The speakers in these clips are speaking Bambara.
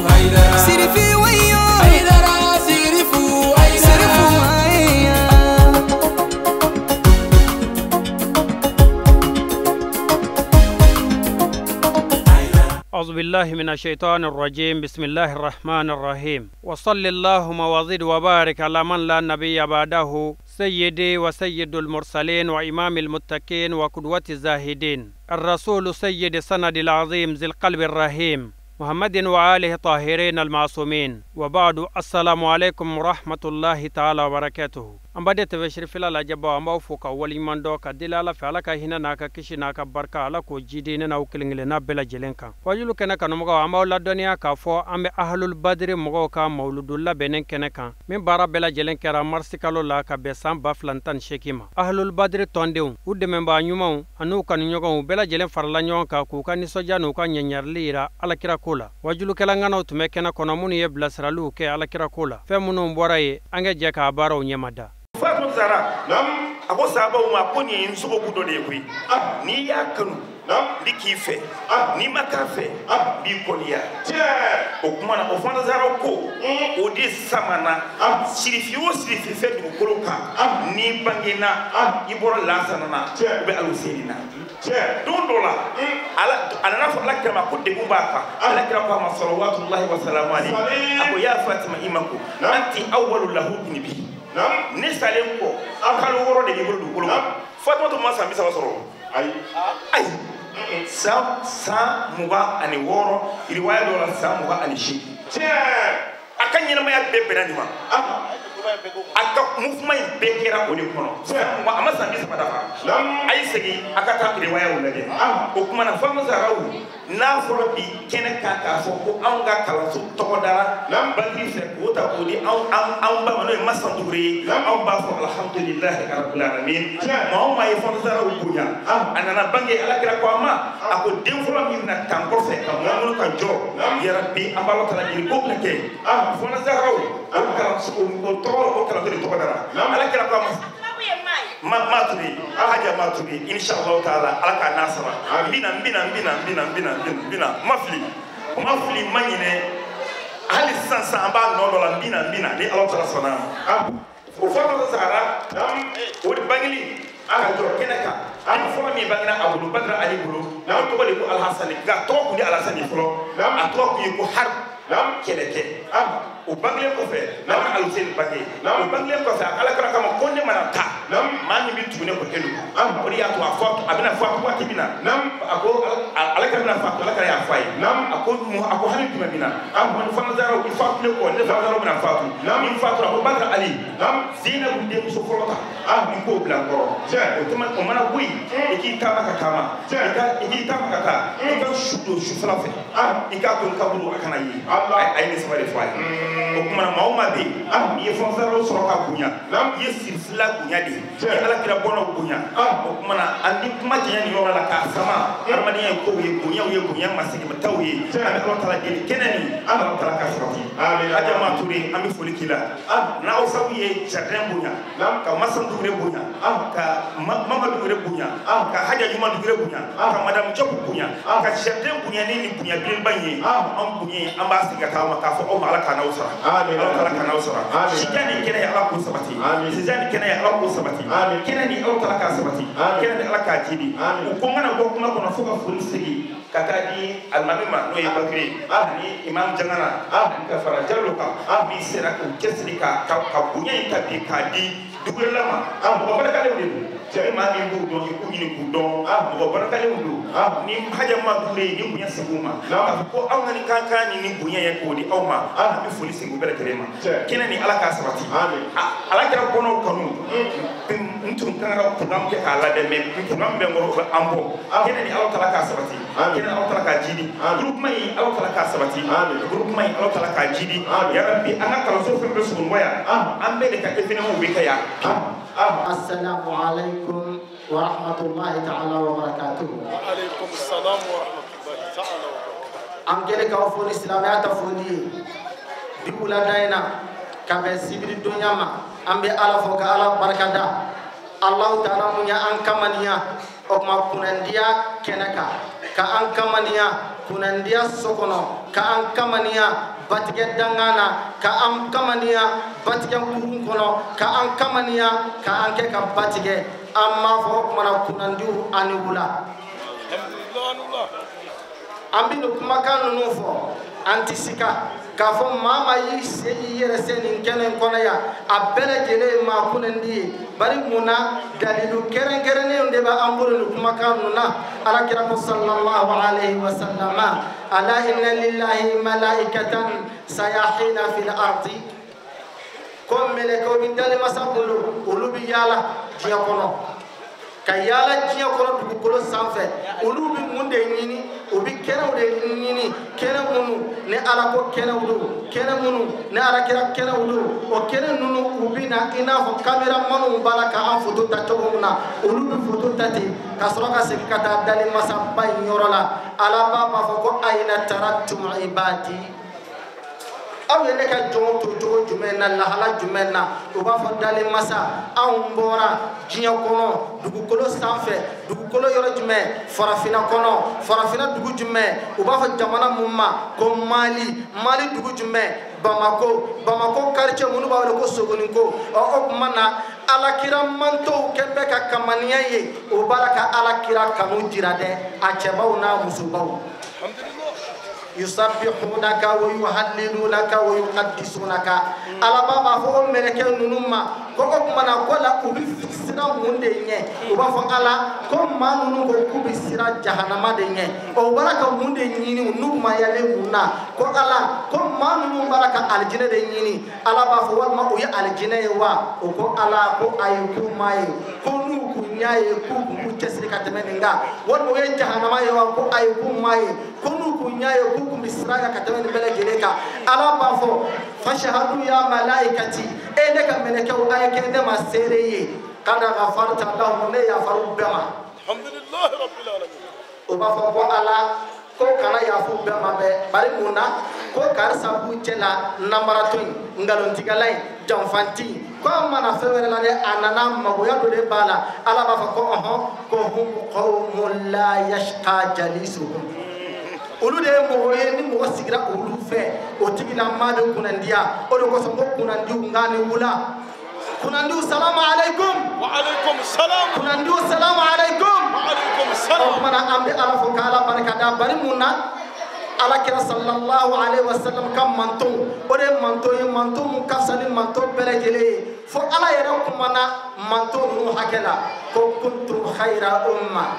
هيدرا سيرفي ويا هيدرا سيرفو أعوذ بالله من الشيطان الرجيم. بسم الله الرحمن الرحيم. وصل اللهم وزد وبارك على من لا نبي بعده سيدي وسيد المرسلين وإمام المتقين وقدوة الزاهدين الرسول سيد السند العظيم ذي القلب الرحيم محمد وآله طاهرين المعصومين وبعد. السلام عليكم ورحمة الله تعالى وبركاته. أمبادي تبشر في الله جبا أمبو فوق أولي من دوكا دلالة فعلك هنا ناكا كشي ناكا بركا علىكو جيدين ناو كلنجلنا بلا جلنكا وجلو كنكا نمغو أمبو لدنيا كافو أمي أهل البدر مغو كا مولود الله بنين كنكا من بارا بلا جلنكا رامرسكالو لاكا بسام بافلانتان شكيما أهل البدر تونديون ود من با نيومو أنو كان نيوغو بلا جلن فرلا نيوان كا كوكا نسوجا نوكا نينيار ليرا على كرا كولا وجلو كلنغانو تمكنا كوناموني يبلاسرالو كي على كرا كولا فمنو مبوراي أنجا جاكا بارو نيمادا Fatou Zara ako sahaba uma ko ni nsugo gudo de kwi ni ya kanu ni kife ni makafe bi koliya o kuma na o Fatou Zara ko o di samana sirifi o sirifi fe du koloka ni bangena iboro lansana na be aluselina don dola ala anana fa lakama ko de bumbaka ala kira ko ma sallallahu wa salamu alayhi ako ya Fatima imako anti awwalu lahu bi ne salen ko kalo woro de gibru du kolo Fatou ma sa misa wasoro ay sa muga ani woro riwaya do la sa muga ani shi akanya na maya bebe na nima aka movement bekera oni kono ma amasa misa padafa ay segi akata riwaya wala de o kuma na Fatou Zara na foro bi kene ka fo ko anga kala su to dara badri se ko ta ko di an ba mano masan dure an ba fo alhamdulillah rabbil alamin ma ma e Fatou Zara bunya anana bangi ala kira ko ma ako dem fo mi na tan ko fe ka mo ka jo ya rabbi ambalo tala di ko ke Fatou Zara o kala su ko to ko kala to dara ala kira ko ma maturi haja maturi inshallah taala alaka nasara bina mafli manyine hali sansa amba no dola bina ni Allah taala sana o Fatou Zara o di bangili aka jor kenaka an fo mi bangina Abdul Badr Ali bulu na to bali ko Al Hasan ga to ko ni Al Hasan flo a to ko ko har keleke o bangle ko fe na alusen bangi o bangle ko fe ala kala kama konde manata mani bi tune ko elu o ya to afo abina fo ko tibina ako ala kala na fa ala kala ya fai ako hani tuma bina mo Fatou Zara ko fa ko ne Fatou Zara na fa min Fatou ko Badr Ali zina bu de so folota ni ko bla ko o tuma o mana bui ki kama kama ki kama kata ka shudo shufala fe ka ko kaburu akana yi ay ni sama fai o kuma na mauma be ye Fatou Zara so ka kunya ye silsila kunya di ala kira bono kunya o kuma na andi kuma jenya ni yora la ka sama armani ye ko ye kunya masigi matawi ala taala de kenani ala taala ka sabati aja ma turi ami foli kila na o sabu ye jardin bunya ka masan dure bunya ka mama dure bunya ka haja juma dure bunya ka madam job bunya ka jardin bunya ni bunya bin banye am bunya ambasi ka ma fo o mala kana usara Allah taala kana usara shijani kene ya Allah ko sabati shijani kene ya Allah ko sabati kene ni Allah taala ka sabati kene ni Allah ka jidi ko ngana ko kuma ko na fo ka fulisigi kakadi almamima no ye bakri ni imam jangana ka farajallo ka bi sera ko kesrika ka bunya ka bi kadi dugulama ko baraka le wudu jere ma ni ndu do ko ni ku do ko baraka le wudu ni haja ma dure ni bunya seguma ko awani kanka ni bunya ya ko di awma bi folisi go bere kerema kena ni ala ka sabati ala kira bono kanu ntum kan program ke ala de me program be ngoro ambo kena ni ala ka sabati kena ala ka jidi group mai ala ka sabati group mai ala ka jidi ya rabbi ana kala so fe so ngoya ambe de ka efene mo be kaya السلام عليكم ورحمة الله تعالى وبركاته. وعليكم السلام ورحمة الله تعالى وبركاته. أنجلك أوفون إسلاميات فوني بيقول داينا كابن سيبري الدنيا ما أمبي على فوق على بركة الله تعالى من أنكمانيا أو ما كننديا كنكا كأنكمانيا kunandiya sokono ka an kamaniya batigɛ dangana ka an kamaniya batigɛ kurun kɔnɔ ka an kamaniya ka an kɛ ka batigɛ an m'a fɔ o kumana kunandiw ani wula an bɛ nin kumakan ninnu fɔ an tɛ sika k'a fɔ maa maa y'i se i yɛrɛ se nin kɛnɛ in kɔnɔ yan a bɛɛ lajɛlen ye maa kunandi ye bari mun na dalilu kɛrɛnkɛrɛnnenw de bɛ an bolo nin kumakan ninnu na alakira ko sallallahu alayhi wa sallam ala inna lillahi malaikatan sayahina fil ardi ko mɛlɛkɛw bɛ dali masa bolo olu bɛ yaala diɲɛ kɔnɔ ka yaala diɲɛ kɔnɔ dugukolo sanfɛ olu bɛ mun de ɲini u bɛ kɛnɛw de ɲini kɛnɛ minnu ni ala ko kɛnɛw don kɛnɛ minnu ni alakira kɛnɛw don o kɛnɛ ninnu u bɛ na i n'a fɔ kameramanw b'a la k'an foto ta cogo min na olu bɛ foto ta ten ka sɔrɔ ka segin ka taa dali masaba in yɔrɔ la ala b'a fɔ ko ayina taraktum ibadi aw ye ne ka jɔnw to cogo jumɛn na lahala jumɛn na u b'a fɔ dali masa anw bɔra diɲɛ kɔnɔ dugukolo sanfɛ dugukolo yɔrɔ jumɛn farafina kɔnɔ farafina dugu jumɛn u b'a fɔ jamana mun ma ko mali mali dugu jumɛn bamako bamako quartier minnu b'a wele ko sogoninko o tuma na alakira mantow kɛn bɛ ka kamaniya ye o b'a la ka alakira kanu jira dɛ a cɛbaw n'a musobaw يسبحونك ويهللونك ويقدسونك على بابا فو ملكه نونما ko kumana ko la ubi sira mun de nye o ba fo ala ko ma nunu ko kubi sira jahannama de nye o baraka mun de nyini nu ma yale munna ko ala ko ma nunu baraka aljina de nyini ala ba fo wal ma o ya aljina ye wa o ko ala ko ay ku mai ko nu ku nyaaye ku ku tesri ka temeninga wal mo ye jahannama ye wa ko ay ku mai ko nu ku nyaaye ku ku misra ka temeni bele geleka ala ba fo fashhadu ya malaikati ene ka meleke o ay kende ma sereye kada ghafarta lahum ne ya faru bama alhamdulillah rabbil alamin o ba fo ko ala ko kana ya fu bama be bari muna ko karsa bu cela namaraton ngalon tigalay jamfanti ko mana fewere la de anana magoya do de bala ala ba fo ko ko hum qawmul la yashqa jalisuhum olu de mogoye ni mogo sigira olu fe o tigila made kunandiya o de ko so ko kunandiu ngani wula kunandiu salamu alaikum wa alaikum salam kunandiu salamu alaikum wa alaikum salam mana ambe ala fo kala barakada bari munna ala kira sallallahu alaihi wasallam kam manton o de manton ye manton mun kafsani manton belegele fo ala yera kumana manton nu hakela ko kuntum khaira umma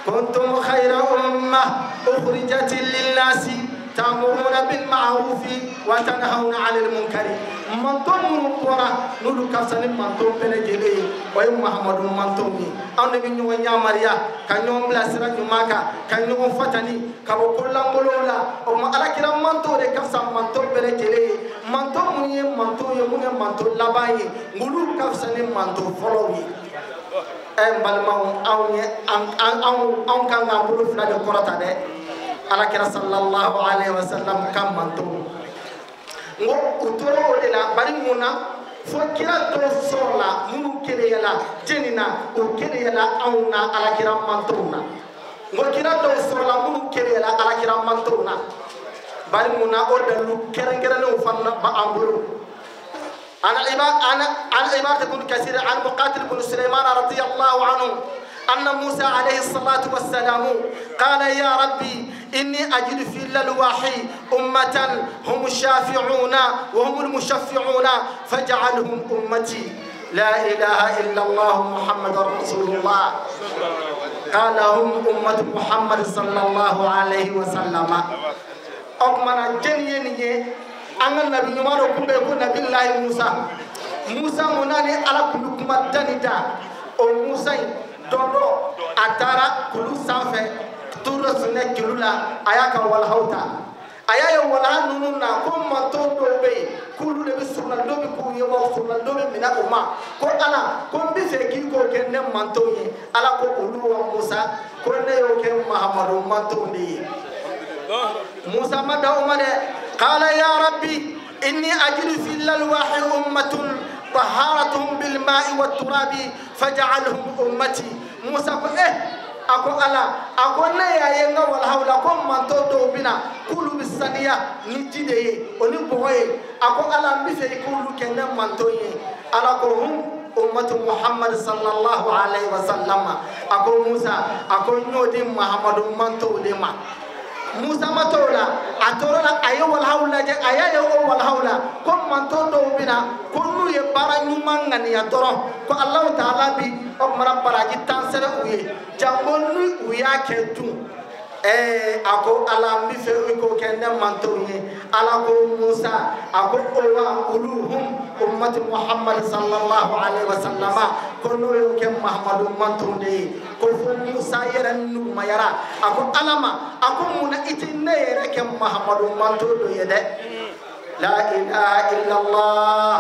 كنتم خير أمة أخرجت للناس تأمرون بالمعروف وتنهون عن المنكر من تؤمن قرا نور كسن من تؤمن بلجلي ويوم محمد من تؤمن أن بنيو يا ماريا كان يوم لا سر يوماكا كان يوم فتني كابو كلام بلولا أو ما على كلام من تؤمن كسن من تؤمن بلجلي من تؤمن من تؤمن من تؤمن لباي نور كسن من تؤمن فلوي balma on kan ngambulu fula de korata de alakira sallallahu alaihi wasallam kam manto ngo utoro de la bari muna fo kira to sola munu kele yala jenina o kele yala awna alakira mantona ngo kira to sola munu kele yala alakira mantona bari muna o dalu kerengere no fanna ba ambulu أنا عبارة بن كثير عن مقاتل بن سليمان رضي الله عنه أن موسى عليه الصلاة والسلام قال يا ربي إني أجد في الألواح أمة هم الشافعون وهم المشفعون فاجعلهم أمتي لا إله إلا الله محمد رسول الله قال هم أمة محمد صلى الله عليه وسلم أكمل جنيه angan nabi nyumaro kumbe ko nabi Allah Musa monani ala kulu kuma danita o Musa dondo atara kulu sanfɛ turo sunne kilula ayaka wal hauta ayayo wala nunu na ko manto do be kulu de sunna do be ku yewa sunna do be mina umma ko ala ko bi fe ki ko kenne manto ye ala ko ulu wa Musa ko ne yo ke Muhammadu manto ni Musa mada umade قال يا ربي إني أجد في الألواح أمة طهارتهم بالماء والتراب فجعلهم أمتي موسى قال ako ala ako ne ya ye nga wal hawla ko man to do bina kulu bisaniya ni jide ye oni boye ako ala mbi fe kulu kenne man to ye ala ko hum ummatu Muhammad sallallahu alaihi wasallam ako Musa ako nyodi Muhammadu man to de ma Musa matola atorola ayo wal hawla je ayayo wal hawla ko man to do bina ko nu ye bara nyuma ngani ya doro ko Allah taala bi o mara baraji tansere uye jambo nu uya kedu ako ala mi fe ko kende man to ye ala ko Musa ako wa uluhum ummati Muhammad sallallahu alaihi wasallam ko no yo ke Muhammadu man to de ko fu Musa yeran nu mayara ako alama ako muna itinne yere ke Muhammadu man to do ye de la ilaha illallah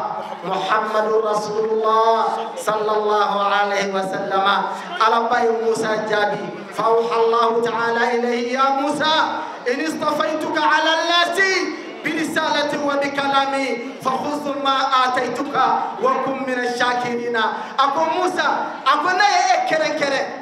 Muhammadur Rasulullah sallallahu alaihi wasallam ala bay Musa jabi fauha Allah ta'ala ilayhi ya Musa in istafaituka ala allati برسالتي وبكلامي فخذ ما آتيتك وكن من الشاكرين أكو موسى أكو ناي كرن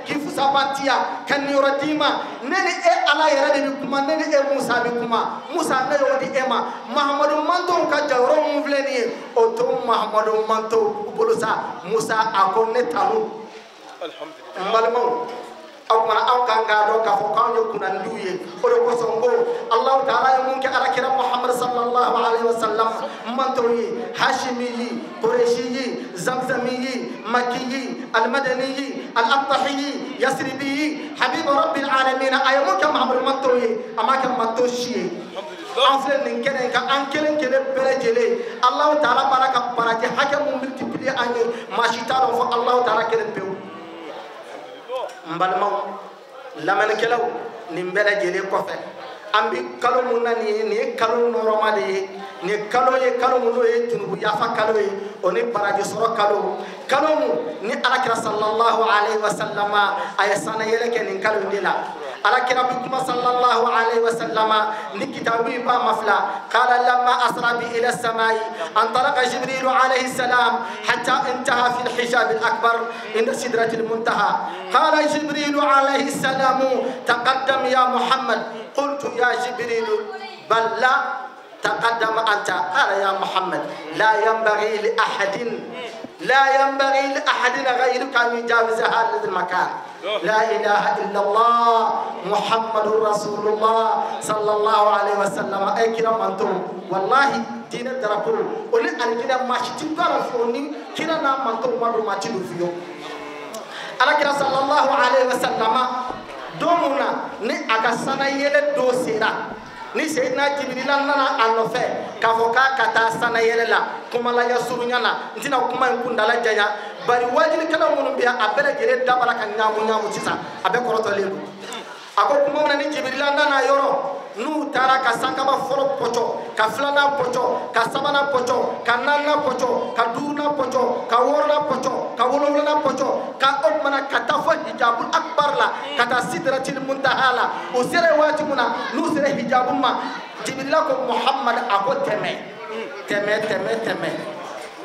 كيف سباتيا كان يرديما نني على يرد بكما نني موسى بكما موسى نيودي إما محمد مانتو كجورو مفلني أتوم محمد مانتو بولسا موسى أكو نتالو الحمد لله aw mana aw kan ga do ka fo kan yo kunan duye o do ko songo Allah taala mun ke ala kira Muhammad sallallahu alaihi wasallam mantoyi hashimi quraishi zamzami makki almadani al-abtahi yasribi habib rabbil alamin ay mun ke Muhammad mantoyi amaka mantoshi afle nin kene ka an kelen kele berejele Allah taala baraka baraje hakamu multiplier anye mashitaro fo Allah taala kelen pew mbalma lamane kelaw ni mbela jele ko fe ambi kalo munani ni kalo normali ni kalo mu ye tunubu yafa kalo ye oni baraji soro kalo mu ni alakira sallallahu alaihi wasallam ayasana yele ke ni kalo ndila alakira bikuma sallallahu alaihi wasallam ni kitabu ba mafla qala lamma asra bi ila samai antalaqa jibril alaihi salam hatta intaha fi alhijab alakbar inda sidratil muntaha qala jibril alaihi salam taqaddam ya muhammad qultu ya jibril bal la تقدم أنت قال يا محمد لا ينبغي لأحد غيرك أن يجاوز هذا المكان لا إله إلا الله محمد رسول الله صلى الله عليه وسلم أكرم أنتم والله دين الدرقل ولي أن كنا ماشي تدرفوني كنا نامنتم ما تدرفيو على كنا صلى الله عليه وسلم دومنا ني أكسنا يلد دوسيرا ni Seydina Jibril nana anofe kafoka kata sana yelela kuma la yasurunya na ntina kuma nkundala janya bari wajini kala munum biya abele gere dabara kan nyamu sisa abe koroto lelu ako kuma ni Jibril nana yoro nu tara ka sankaba foro pocho ka flana pocho ka sabana pocho ka nana pocho ka durna pocho ka worna pocho ka wolowna pocho ka okmana katafa hijabul akbar la kata sidratil muntahala o sere watimuna nu sere hijabuma Jibril ko Muhammad ako teme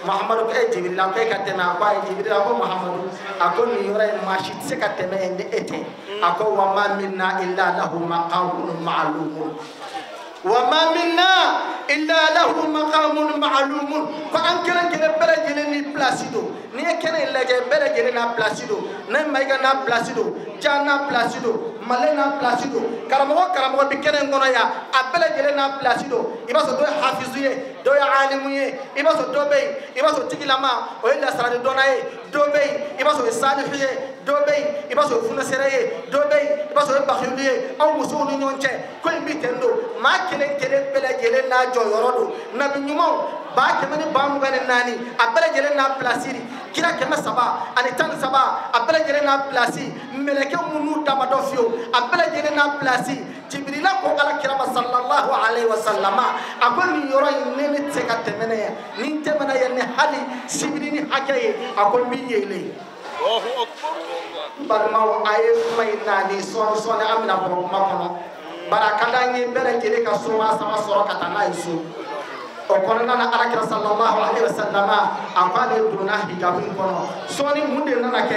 Muhammad ko Jibril ko ka teme ako Jibril ko Muhammad ako ni yora mashit se ka teme ende ete ako wa ma minna illa lahu maqamun ma'lum وما منا إلا له مقام معلوم فأنكر كنا برجلنا بلاسيدو نيكنا إلا جا برجلنا بلاسيدو نما يجنا بلاسيدو جانا بلاسيدو مالنا بلاسيدو كرامو بكنا نغنيا أبرجلنا بلاسيدو إبا سو دو حافظيه دو عالميه إبا سو دوبي إبا سو تيجلما وإلا سراد دوناي دوبي إبا سو صالحيه دوبي إبا سو فنسريه دوبي إبا سو بخيليه أو مسؤول نيونچه كل بيتندو ما kelen bela jelen na joyorodo nabi nyumo ba kemani bamu gane nani abela jelen na plasiri kira kema saba ani tan saba abela jelen na plasi meleke munu tamadofio abela jelen na plasi jibril ko ala kira sallallahu alaihi wasallama akoni yoro nene tseka temene ni temena yene hali sibrini hakaye akon biyele Allahu akbar barmaw aye may nani so amna bo makono barakada ngi bere jere ka soma sama soro kata na isu وقلنا أنا أركر صلى الله عليه وسلم أقال دونه هجابين كنا سوني مودنا نك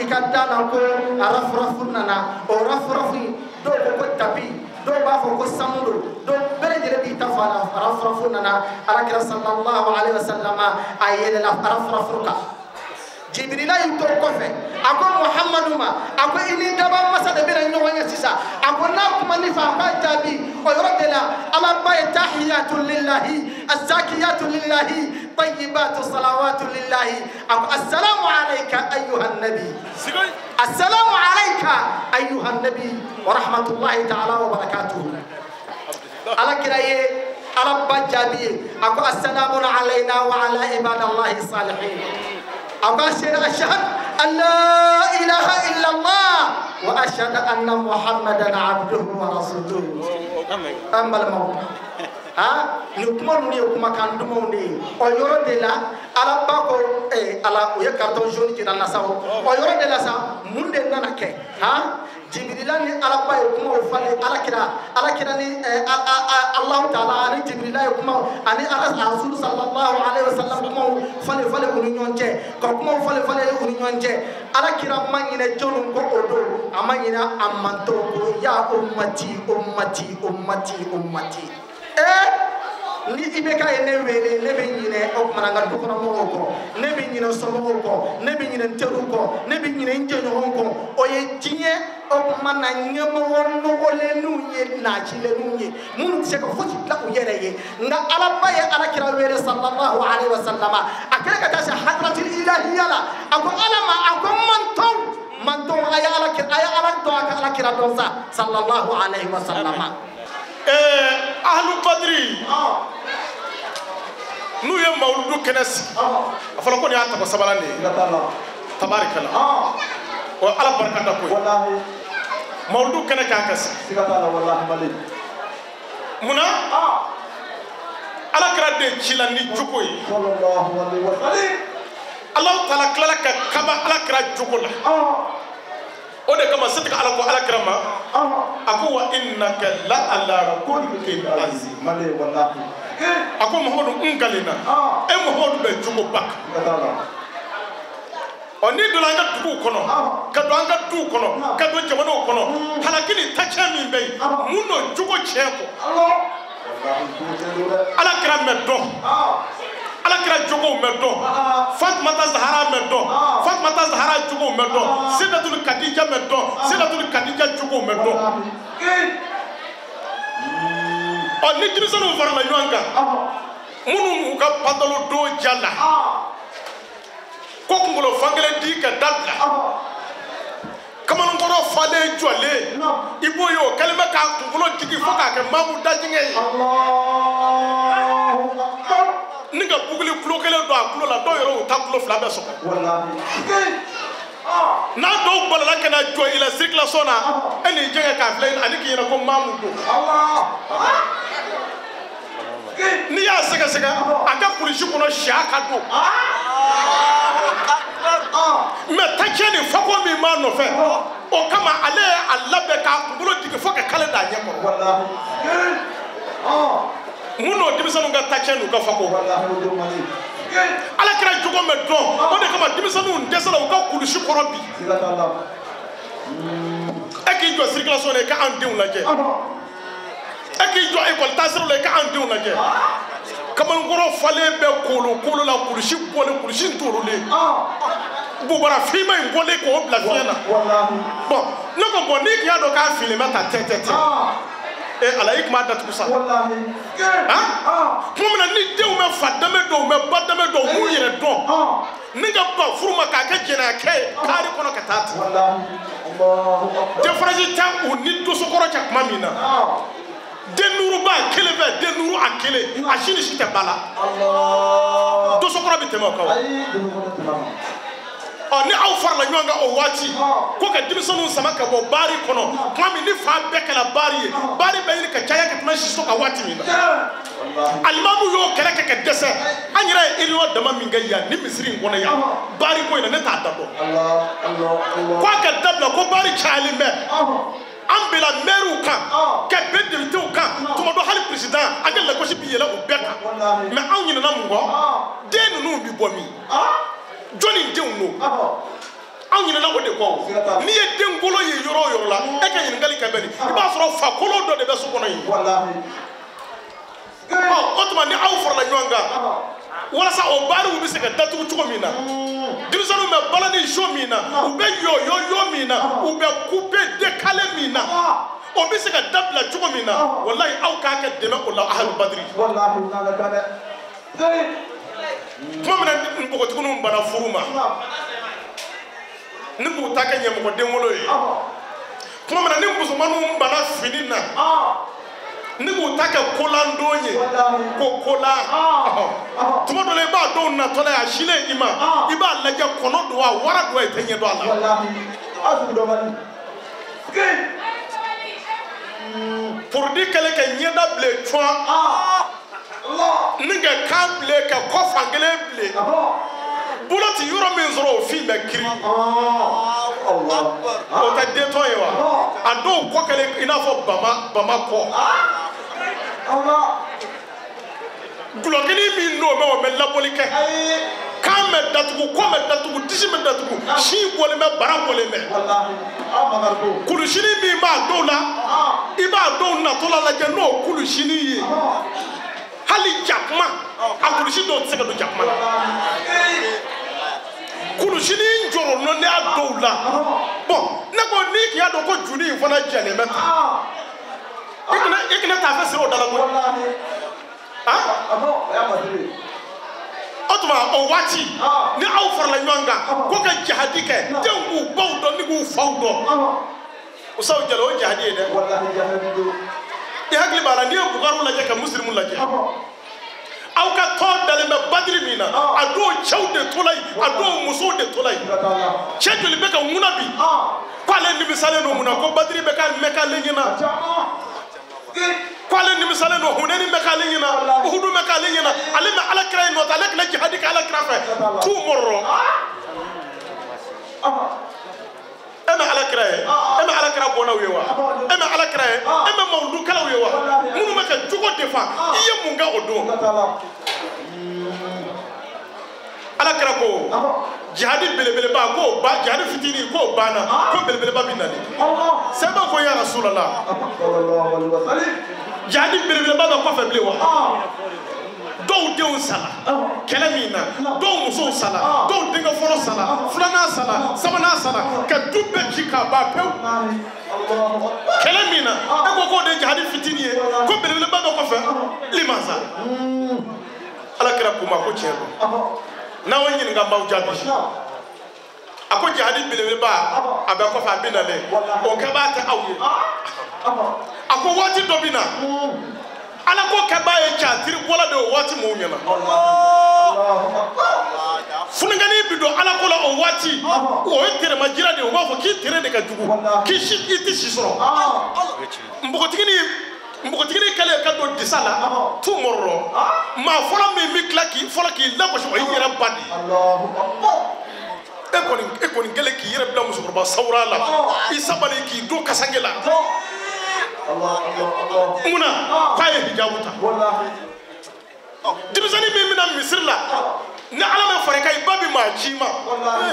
إكادنا كو رفرفنا أو رفرفي دو كو تبي دو بافو كو سامدو دو بلجر بيتا فلا رفرفنا أركر صلى الله عليه وسلم أيل رفرفرك جبريل يتوقف أقول محمد ما أقول إني دابا مسا دبنا نيوانيا سيسا أقول ناكم نفا باجابي ويرد لا أما باي تحيات لله الزاكيات لله طيبات الصلوات لله أقول السلام عليك أيها النبي السلام عليك أيها النبي ورحمة الله تعالى وبركاته على كرايه على باجابي أقول السلام علينا وعلى عباد الله الصالحين أشهد أن لا إله إلا الله وأشهد أن محمدا عبده ورسوله أما الموت نكمل نيوكما كان دموني أيورو دلا على باكو على ويا كارتون جوني كنا نساو أيورو دلا سا من دنا نكى جبريل ني على باي كما وفالي على كرا ني الله تعالى ني جبريل كما أني رسول صلى الله عليه وسلم كما فالي ونيونجه كما فالي ونيونجه على كرا ما ينجون كودو أما ينا أمانتو يا أمتي ni ibeka ene wele ne be nyine o kuma nga dukona mo ko ne be nyine so mo ko ne be nyine nteru ko ne be nyine njenyo ko o ye tinye o kuma na nyemo wonno wole nunye na chile nunye mun se ko foti la ko yere ye nga ala baye ala kira wele sallallahu alaihi wasallama akere ka tasha hadratul ilahiyya la ako alama ako manton aya ala do ala kira do sa sallallahu alaihi wasallama ahlu badri nu ye mawludu kenes afala ko ni ata ko sabalane tabarakallah o ala barakata ko wallahi mawludu kenes ka kas sigata wallahi malik muna ala kra de chilani jukoy sallallahu alaihi wasallam allah taala kala ka kaba ala kra jukola o de kama setika ala ko ala krama ako wa innaka la ala kulli azim male wallahi ako muhammadu ngalina e muhammadu be jugo bak oni do langa dugu kono ka do anga du kono ka do jamano kono halakini tacha min be muno jugo cheko ala krama do ala kira jogo medo Fatmata Zahra medo Fatmata Zahra jogo medo Sayyidatul Khadija medo Sayyidatul Khadija jogo medo o ni jirisanu farla nyanga munu ka patalo do jalla ko kungulo fangale di ka dabla kamanu ngoro fale jole iboyo kalima ka kungulo digi foka ke mamu dajinge Allahu akbar ninga buguli kulo kele do akulo la do yoro ta kulo fla be so wallahi na do balala kana jo ila circulation na eni jenge ka fle ani ki na ko mamu do Allah ni ya sega aka kulisi kono shaka do me takeni fako mi ma no fe o kama ale Allah be ka kulo digi foka kale da nye ko wallahi muno dimisanu ga takenu ga fako ala kira jogo me don o de kama dimisanu ndesala o ga kulushi korobi eki jo circulation e ka andiw la je eki jo école tasiro le ka andiw la je kama ngoro fale be kolo la kulushi bole kulushi ntorole bubara fima ngole ko bla fiena bon nako boni ki ado ka filme ta tete ala ikma datu sa wallahi kumna ni dew me fadame do me badame do mu yere do ninga ba furuma ka ka jena ke kari kono ka tati wallahi Allahu akbar de fraji ta o ni do sokoro cha mamina de nuru ba kelebe de nuru akele ashini shite bala Allah do sokoro bi tema ka ay do sokoro tema ni aw farla nyanga o wati ko ka dimisonu sama ka bo bari kono kwami ni fa bekala bari be ni ka chaya ka tmashi so ka wati mi alimamu yo kere ka dese anyira iri o dama minga ya ni misiri ngona ya bari ko ina ne ta dabo Allah ko ka dabla ko bari chali me ambila meru kan ka bedde tu kan to do hali president agel la ko si yɛlɛ o bɛɛ kan mɛ anw ɲinɛna mun kɔ den ninnu bi bɔ min jɔnni denw don anw ɲinɛna o de kɔ n'i ye den golo ye yɔrɔ o yɔrɔ la e ka ɲininkali kɛ bɛ nin i b'a sɔrɔ fa kolon dɔ de bɛ so kɔnɔ yen o tuma ni aw farala ɲɔgɔn kan walasa o baariw bɛ se ka datugu cogo min na denmisɛnninw bɛ bala ni jo min na u bɛ yɔ min na u bɛ coupe décalé min na o bɛ se ka dabila cogo min na walahi aw k'a kɛ dɛmɛ o la ahlu badiri tuma min na npogotigininw banna furu ma ni k'u ta kɛ ɲɛmɔgɔ denwolo ye tuma min na ni musomaninw banna fini na ni k'u ta kɛ kolandon ye ko kola tuma dɔ la i b'a dɔw natɔla ye a silen i ma i b'a lajɛ kɔnɔ don wa wara don wa i tɛ ɲɛ dɔn a la purudi kɛlen ka ɲɛda bilen cuan ni ka kan bilen ka kɔ fan kelen bilen bolo ti yɔrɔ min sɔrɔ o fin bɛ kiri o tɛ dentɔ ye wa a dɔw kɔ kɛlen i n'a fɔ bamakɔ gulɔkini min n'o mɛ o bɛ labɔli kɛ kan bɛ datugu kɔ bɛ datugu disi bɛ datugu sin bɔlen bɛ bara bɔlen bɛ kulusini min b'a dɔw la i b'a dɔw natɔla lajɛ n'o kulusini ye hali jakuma a kulusi dɔw tɛ se ka don jakuma la kulusini jɔrɔ nɔnɛya dɔw la bɔn ne ko n'i tun y'a dɔn ko joli in fana jɛlen bɛ tan i kana taa fɛ siri o da la koyi o tuma o waati ni aw farala ɲɔgɔn kan ko ka jihadi kɛ denw k'u baw dɔn ni k'u faw dɔn o sabu jɛlɛ o ye jihadi ye dɛ i hakili b'a la n'i ye Bugariw lajɛ ka musilimu lajɛ aw ka tɔn dalen bɛ badiri min na a dɔw cɛw de tola yen a dɔw musow de tola yen cɛ joli bɛ ka ŋuna bi k'ale nimisalen don mun na ko badiri bɛ ka mɛn k'ale ɲɛna k'ale nimisalen don hunɛni bɛ k'ale ɲɛna uhudu bɛ k'ale ɲɛna ale bɛ alakira in nɔfɛ ale tun bɛ jihadi kɛ alakira fɛ tu mɔrɔ e ma alakira ye e ma alakira bɔnnaw ye wa e ma alakira ye e ma mawuludukɛlaw ye wa minnu bɛ ka jogo defa i ye mun kɛ o don alakira ko jihadi belebeleba ko jihadi fitini ko banna ko belebeleba bɛ nali sɛbɛn ko ya Rasulallah jihadi belebeleba bɛ kɔfɛ bilen wa dɔw denw sala kɛlɛ min na dɔw musow sala dɔw denkɛ fɔlɔ sala filanan sala sabanan sala ka du bɛɛ ci k'a ban pewu kɛlɛ min na e ko k'o de ye jihadi fitini ye ko belebeleba bɛ kɔfɛ limansa alakira ko ma ko tiɲɛ don n'aw ye ɲininka m'aw jaabi a ko jihadi belebeleba a bɛ kɔfɛ a bɛ nalen o kɛbaa tɛ aw ye a ko waati dɔ bɛ na ala ko kɛbaa ye caatiri bɔla de o waati mɔɔw ɲɛna funigani bi don ala ko la o waati o ye teremajira de ye o b'a fɔ k'i tere de ka jugu k'i tɛ si sɔrɔ npogotigini kɛlen ka don disa la tu mɔrɔ maa fɔlɔ min bɛ tila k'i lagosi o y'i yɛrɛ ba de ye e kɔni kɛlen k'i yɛrɛ bila musokɔrɔba sawura la i sabali k'i don kasange la munna k'a ye hijabu ta denmisɛnnin min bɛna misiri la ni ala ma fara i kan i ba bɛ maa ci ma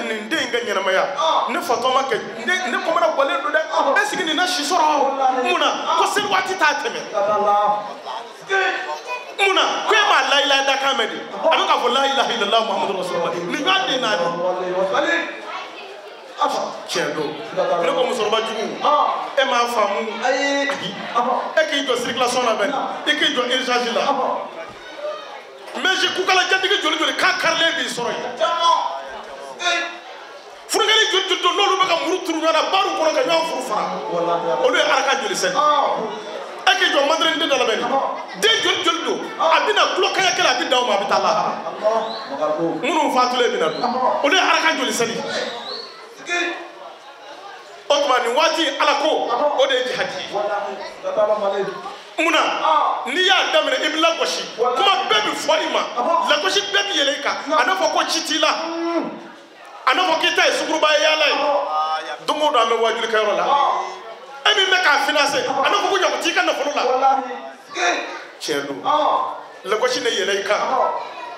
nin den in ka ɲɛnamaya ne fatɔ ma kɛ ne kɔmana bɔlen don dɛ ɛseke nin na si sɔrɔ munna ko seli waati t'a tɛmɛ munna ko e m'a la ilaha da kan mɛn de a bɛ k'a fɔ la ilaha illallah muhammadu rasulullah nin b'a den n'a de tiɲɛ don ne ko musokɔrɔba jugu e m'a faamu e k'i jɔ circulation la bɛn e k'i jɔ urgence la mais kukala jatigi joli joli k'a karilen b'i sɔrɔ yen furukɛli joli joli don n'olu bɛ ka muru turu ɲɔgɔn na baariw kɔnɔ ka ɲɔgɔn furu fara olu ye araka joli sɛnɛ e k'i jɔ mandarin den dɔ la bɛn den joli joli don a bɛna tulo kaɲɛ kelen a bɛ d'aw ma a bɛ taa lahara minnu fatulen bɛna don olu ye araka joli sɛnɛ o tuma nin waati ala ko o de ye jihadi ye munna n'i y'a daminɛ i bɛ lagosi kuma bɛɛ bɛ fɔ i ma lagosi bɛɛ bɛ yɛlɛ i kan a n'a fɔ ko ci t'i la a n'a fɔ k'i ta ye suguruba ye yaala ye don o don an bɛ wajuli kɛyɔrɔ la e min bɛ k'a finance a n'a fɔ ko ɲɔgɔn t'i ka nafolo la tiɲɛ don lagosi ne yɛlɛ i kan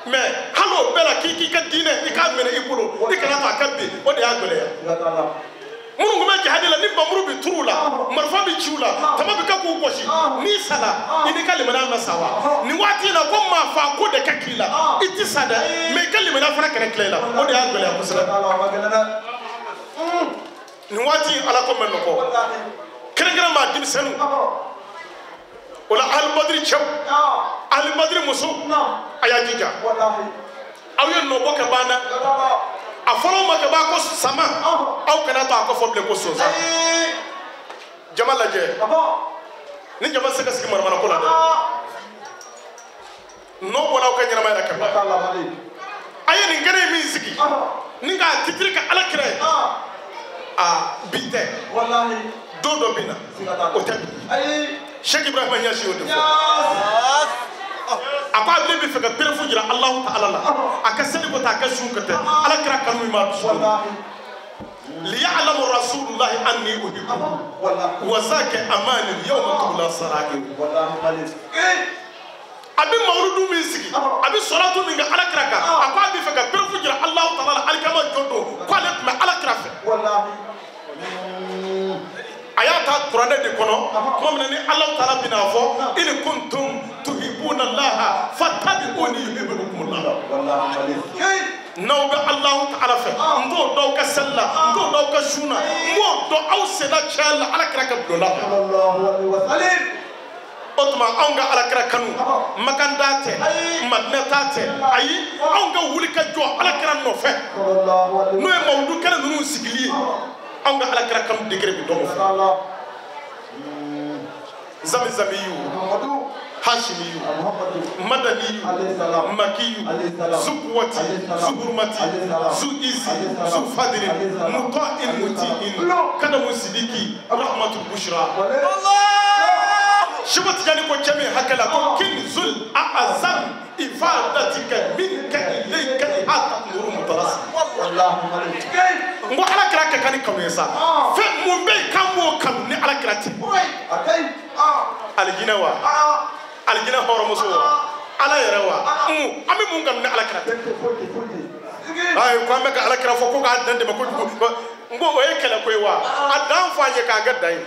mɛ hali o bɛɛ la k'i ka diinɛ i k'a minɛ i bolo i kana to a ka bin o de y'a gɛlɛya minnu tun bɛ jihadi la ni bamuru bi turu la marifa bi ciw la tama bi kɛ k'u gosi n'i sara i n'i ka limaniya ma sa wa nin waati in na ko maa fa ko de ka k'i la i ti sa dɛ mɛ i ka limaniya fana kɛnɛ tila i la o de y'a gɛlɛya kosɛbɛ nin waati in ala ko mɛ nɔgɔ kɛrɛnkɛrɛn maa denmisɛnninw o la alibadiri cɛw alibadiri muso a y'a jija aw ye nɔbɔ kɛ banna a fɔlɔ ma kɛ b'a ko sama aw kana to a ko fɔ bilen ko sonsan jama lajɛ ni jama se ka sigi maramana ko la dɛ n'o bɔra aw ka ɲɛnamaya la kɛmɛ a ye nin kɛnɛ in min sigi ni k'a titiri ka ala kira ye bi tɛ don dɔ bɛ na o tɛ bi Sheikh Ibrahima Niasse y'o de fɔ a ko ale bɛ fɛ ka berefu jira Alahu Ta'ala la a ka seli ko ta a ka su ka tɛ ala kira kanu min ma dusukun liya'lamu rasulullahi anni uhibbu wa zaka amani yawma tubla sarair a bɛ mawludu min sigi a bɛ salatu min kɛ ala kira kan a ko a bɛ fɛ ka berefu jira Alahu Ta'ala la alikama jɔn don ko ale tun bɛ ala kira fɛ a y'a ta kuranɛ de kɔnɔ tuma min na ni Alahu Ta'ala bɛna fɔ in kuntum tuhibbuna Allaha fattabi'uni yuhibbukumullah n'aw bɛ Alahu Ta'ala fɛ n t'o dɔn aw ka seli la n t'o dɔn aw ka sun na n b'o dɔn aw senna cɛya la alakira ka bulon la o tuma anw ka alakira kanu Makanda tɛ Madina ta tɛ ayi anw ka wuli ka jɔ alakira nɔfɛ n'o ye mawudu kɛnɛ ninnu sigili ye anw ka alakira kanu degré bi dɔn Zamzamiyu Hashimiyu Madaniyu Makiyu Zukwati Zuburmati Zuizi Zufadirin Muta'in Muti'in Kadamu Sidiki Rahmatul Bushra Shibat Jani ko cɛmi hakɛla ko kinzul a'azam ifadatika minka ilayka ihata nuru mutarasi n ko ala kira kɛ ka ni kanu ye sa fɛn mun bɛ yen k'an b'o kanu ni ala kira tɛ alijinɛ wa alijinɛ hɔrɔnmuso wa ala yɛrɛ wa an bɛ mun kanu ni ala kira tɛ ayi ko an bɛ ka ala kira fɔ ko k'a dan dɛmɛ kojugu n ko o ye kɛlɛ ko ye wa a dan fɔ an ye k'an kɛ dan ye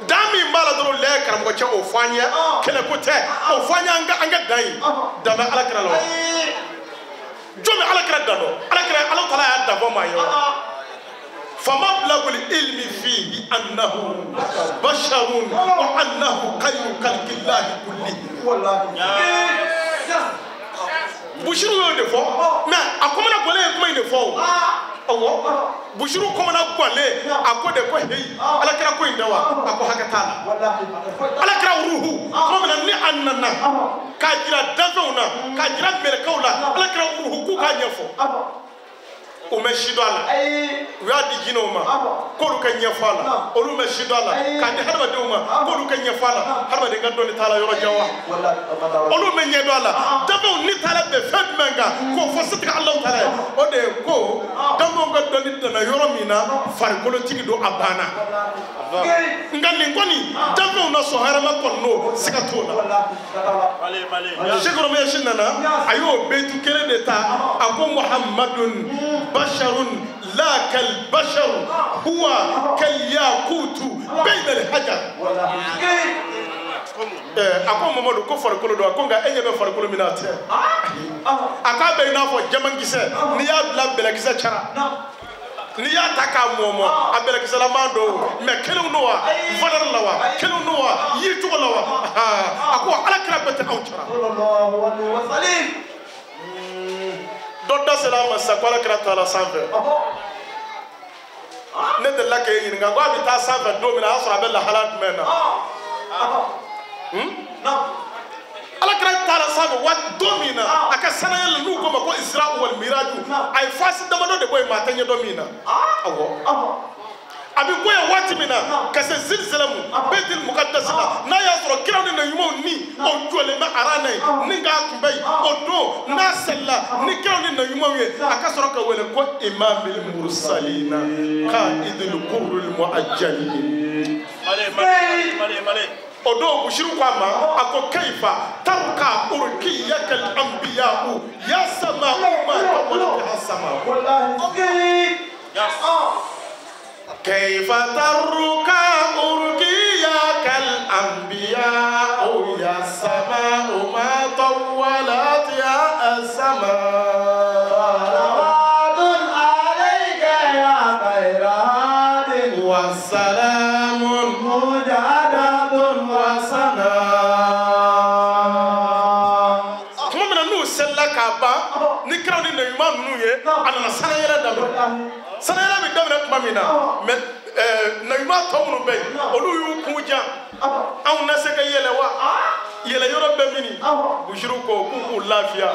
dan min b'a la dɔrɔn lɛ karamɔgɔ cɛ o fɔ an ye kɛlɛ ko tɛ o fɔ an ye an ka dan ye dan bɛ ala kira la wa jɔn bɛ ala kira dan dɔn ala kira ala taala y'a dan fɔ maa ye wa fama bilagul ilmi fihi annahu basharun wa annahu khayru khalqillahi kulli Bushiru y'o de fɔ mais a kɔmana gɔlen ye kuma in de fɔ o awɔ Bushiru kɔmana gɔlen a ko de ko heyi ala kira ko in da wa a ko hakɛ t'a la ala kira ruhu tuma min na ni a nana k'a jira danfɛnw na k'a jira mɛlɛkɛw la ala kira ruhu k'u k'a ɲɛfɔ o mɛ si dɔ a la u y'a di jinɛw ma k'olu ka ɲɛfɔ a la olu mɛ si dɔ a la k'a di hadamadenw ma k'olu ka ɲɛfɔ a la hadamaden ka dɔnni t'a la yɔrɔ jan wa olu mɛ ɲɛ dɔ a la danfɛnw ni taara bɛn fɛn jumɛn kan k'o fɔ setiga Alahu Ta'ala ye o de ye ko danfɛnw ka dɔnni dana yɔrɔ min na farikolotigi don a banna nka nin kɔni danfɛnw na sɔn hɛrɛma kɔni n'o siga t'o la Sheikh Oromayasi nana a y'o beyitu kelen de ta a ko Muhammadun basharun la kal bashar huwa kal yakutu bayna al hajar a ko Mamadu ko farikolo don a ko nka e ɲɛ bɛ farikolo min na a tɛ a k'a bɛ i n'a fɔ jamankisɛ n'i y'a bila bɛlɛkisɛ cara n'i y'a ta k'a mɔmɔ a bɛlɛkisɛlaman don mais kelenw don wa valeur la wa kelenw don wa yiricogo la wa a ko ala kira bɛɛ tɛ anw cara dɔ da sera a ma sisan ko ala kira taara sanfɛ ne delila k'e ɲininka ko a bɛ taa sanfɛ don min na a y'a sɔrɔ a bɛ lahala jumɛn na ala kira taara sanfɛ wa don min na a ka sanaya la n'u ko ma ko Isra wal Miraju a ye fasi damadɔ de bɔ yen maa tɛ ɲɛdɔn min na awɔ a bɛ bɔ yen waati min na ka se Zilzalamu Baitul Muqaddas la n'a y'a sɔrɔ kiraw ni naɲumanw ni o jɔlen bɛ arana ye ni k'a kunbɛ yen o don n'a selila ni kiraw ni naɲumanw ye a ka sɔrɔ ka wele ko Imamul Mursalina Qaidul Qurril Muajjalin odo bushiru kwa ma ako kaifa tarka urkiyaka al-anbiya ya sama ma tawalla sama Okay. كيف ترك أرقياك الأنبياء يا السماء ما طولت يا السماء صلوات عليك يا خير هاد والسلام مجدد وسلام. كما من أنه سلك أبا نكرا نيمان نويه أنا سنة يلا دم سنة يلا بدم نكما منا من نيمان تمر بي أولو يكوجا أو نسك يلا وا يلا يورو بمني بشروكو كوكو لافيا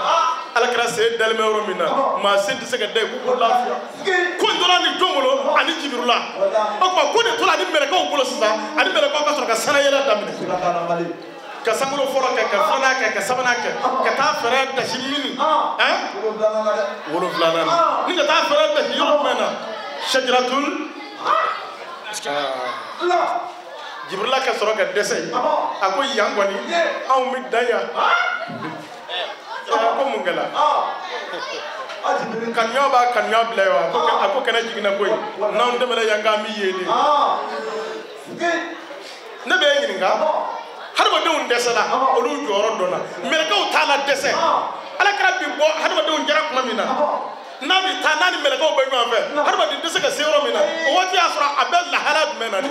على كراسة دلميرو منا ما سنت سكدة كوكو لافيا كون دولار نجوملو أني جبرولا أكما كون تولا أني مركو بولسا أني مركو كسر كسنة يلا دم كسامولو فورا كفلانا كسبنا كتافرة تشميني ولفلانا نيجا تافرة تشيلو منا شجرة جبريل كسر كدسي أكو يانغوني أو مدايا أكو مغلا كنيا با كنيا بلاوا أكو كنا جينا كوي نام دملا يانغامي يدي نبي ينينغا harba dun desala olu joro dona melekaw tala dese ala kara bi bo harba dun jara kuma mina nabi tanani melekaw be nwa fe harba din dese ka sewro mina o wati asra abel la halad mena ni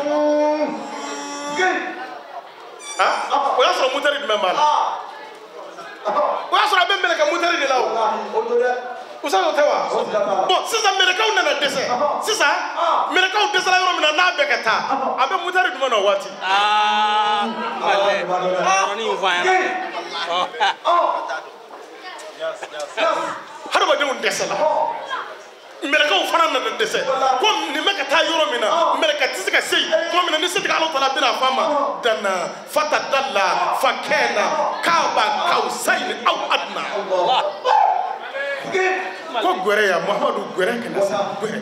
ha o yasra mutari de membal o yasra be meleka mutari de lawo usano tewa bon sisa melekaw nana dese sisa melekaw dese la yoro mina na be kata abe mutari de mena wati harba de dese la melekaw fana na dese ko ni meka ta yoro mina meleka tisika sei ko mina ni sitika Allah taala bina fama dana fatadalla fakana kaba kausain au adna Allah ko gore ya Muhammadu gore kana sa gore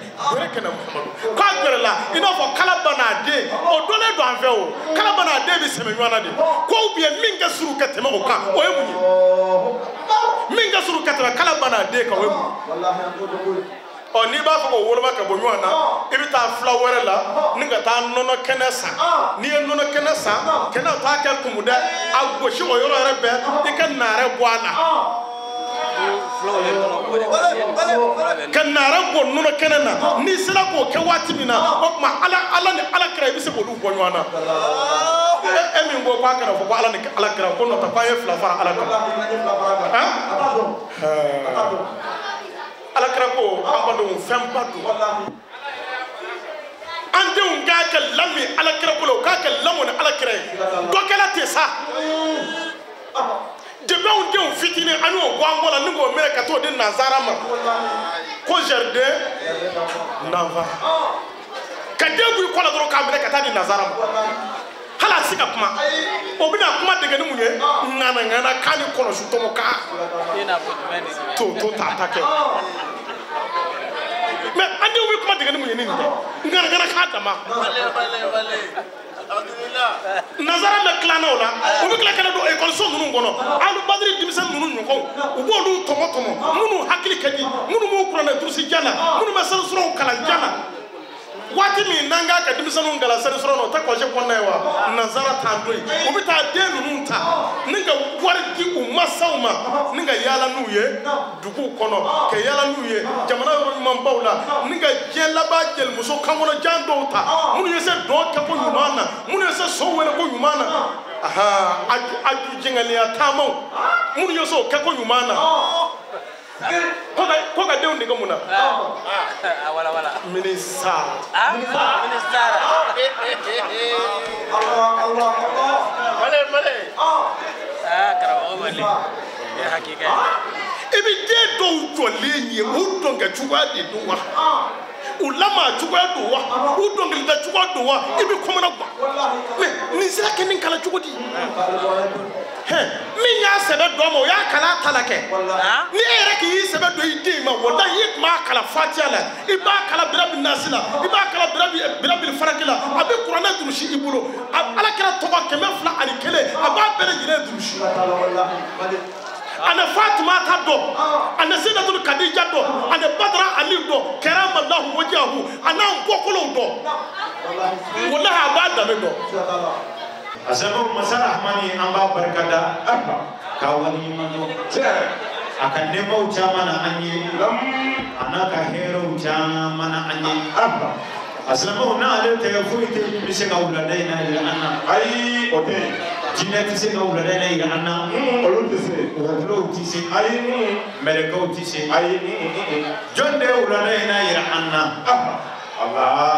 kana Muhammadu ko gore la ino fo kala bana de o dole do anfe o kala bana de bi seme nwana de ko ubie minga suru katema o ka o emunyi minga suru katema kala bana de ka o emu o ni ba fo wo ma ka bo nwana ibi ta flower la ninga ta nono kenesa ni nono kenesa kena ta ka kumuda agboshi o yoro rebe ikan nare bwana kanara bonno kenana ni sila ko ke wati mina o ma ala ni ala kra bi se bolu bonwana e mi ngo kwa kana fo ala ni ala kra ko no ta pa ye fla fara ala ka ala kra ko ambado fem padu ande un ga ka lami ala kra ko ka ka lamu ni ala kra do kala te sa de bawo de on fitine anu o gwangola ningo mere ka to de nazara ma ko jardin nava ka de bu ko la dro ka mere ka ta de nazara ma hala sika kuma obina kuma de gani munye ngana kani kono su to mo ka to ta take me ande wi kuma de gani munye ni ngana ka dama nazara me klana ola o be kla kala do école so nunu ngono alu badri dimisa nunu nyoko o bo do tomo nunu hakili kadi nunu mo kurana dursi jana nunu ma sal suro kala jana wati mi nanga ka dimisa nunu ngala sal suro no ta ko je konna wa nazara tandoi o be ta de nunu ta ninga wardi umma sawma ninga yala nuye dugu kono ke yala nuye jamana ro man bawla ninga jella ba jel muso kamono jando ta munu yese do ka ko yumana munu yese so wele ko yumana aha aju jingali atamo munu yese ka ko yumana ko ga de ndiga muna wala minisa Allah male karamo male ya hakika ibi de do jolenye o do nga chuwa de do wa ulama chuwa do wa o do nga chuwa do wa ibi komana gba me ni sira kenin kala chuwa di he mi nya sɛbɛ dɔ ma o y'a kala ta la kɛ ni e yɛrɛ k'i sɛbɛ dɔ i den ma walahi i tun b'a kala fatiya la i b'a kala birabi nasi la i b'a kala birabi faraki la a bɛ kuranɛ durusi i bolo alakira tɔgɔ 201 a b'a bɛɛ lajɛlen durusi ana Fatima ta dɔn ana Sinatul Kadija dɔn ana Badra Ali dɔn karamallahu wajahu ana bɔkolow dɔn wallahi a b'a danbe dɔn asabu masala rahmani an b'a barikada ka waliɲuman dɔn a ka nɛmaw caman na an ye a n'a ka hɛrɛw caman na an ye asilamɛw n'ale tɛ foyi tɛ bɛ se ka wulada in na yira an na ayi o tɛ jinɛ tɛ se ka wulada in na yira an na olu tɛ se wɔkulɔw tɛ se ayi mɛlɛkɛw tɛ se ayi jɔn de ye wulada in na yira an na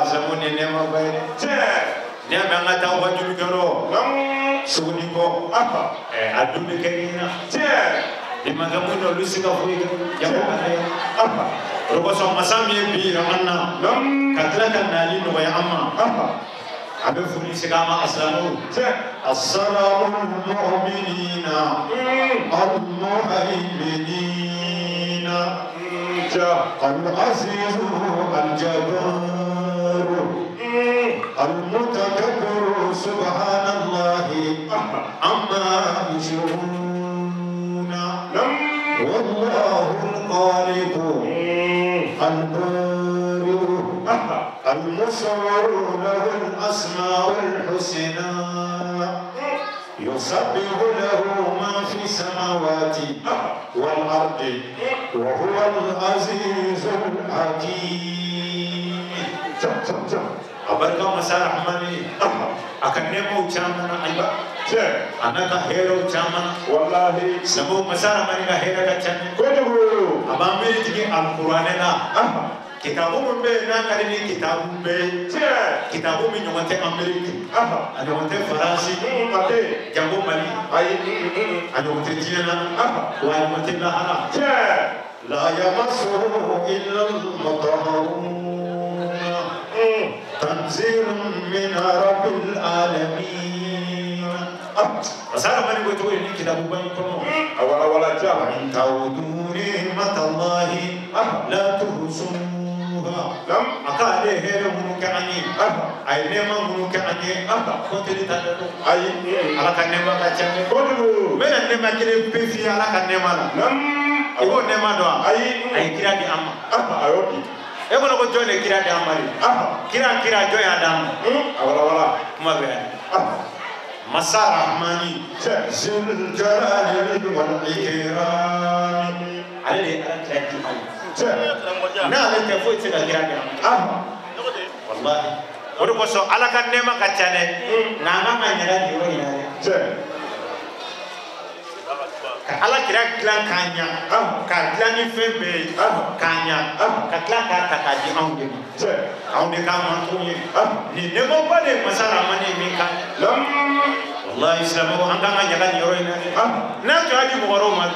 asilamɛw ni nɛma ba ye dɛ n'i y'a mɛn an ka taa wajulu kɛyɔrɔ suguni kɔ a dumuni kɛ ɲin na i ma kɛ mun na olu se ka foyi kɛ jago ka kɛ o kosɔn masa min ye bi yira an na ka tila ka nali nɔgɔya an ma a bɛ foli segin an ma asilamɛw assalamu mu'minina al-muhayminina al-azizu al-jabbaru المتكبر سبحان الله عما يشركون والله الخالق البارئ المصور له الأسماء الحسنى يسبح له ما في السماوات والأرض وهو العزيز الحكيم abarka masa rahmani akan nemo chamana aiba anaka hero chamana wallahi sabo masa rahmani ka hera ka channe kojugo abamiri tigi alqur'ane na kitabu mbe na kalini kitabu mbe kitabu mi nyomate ameriki anyomate faransi jango mali anyomate jina wa anyomate lahara la yamassuhu illa al-mutahharun تنزيل من رب العالمين رسالة من يقول تقول إني كتاب بينكم ولا جاب إن تعودوا نعمة الله لا تحصوها أكاد هير منك عني أي نعمة منك عني كنت لتدلو أي على كنعمة كتشمي من النعمة كده بيفي على كنعمة يقول نعمة دوا أي كده دي أما e kono ko jone kira da amari kira joy adam wala kuma be masa rahmani zul jalali wal ikram ale atlati na ale te fo te kira da wallahi odo ko so ala kan nema ka chane na ma nyara di ro ina ala kira klan kanya ka klan ni febe kanya ka klan ka takaji aunde ka man to ni ne mo bale masara mani mi ka wallahi islamu anga nga nyaga nyoro ina na to aji mo ro ma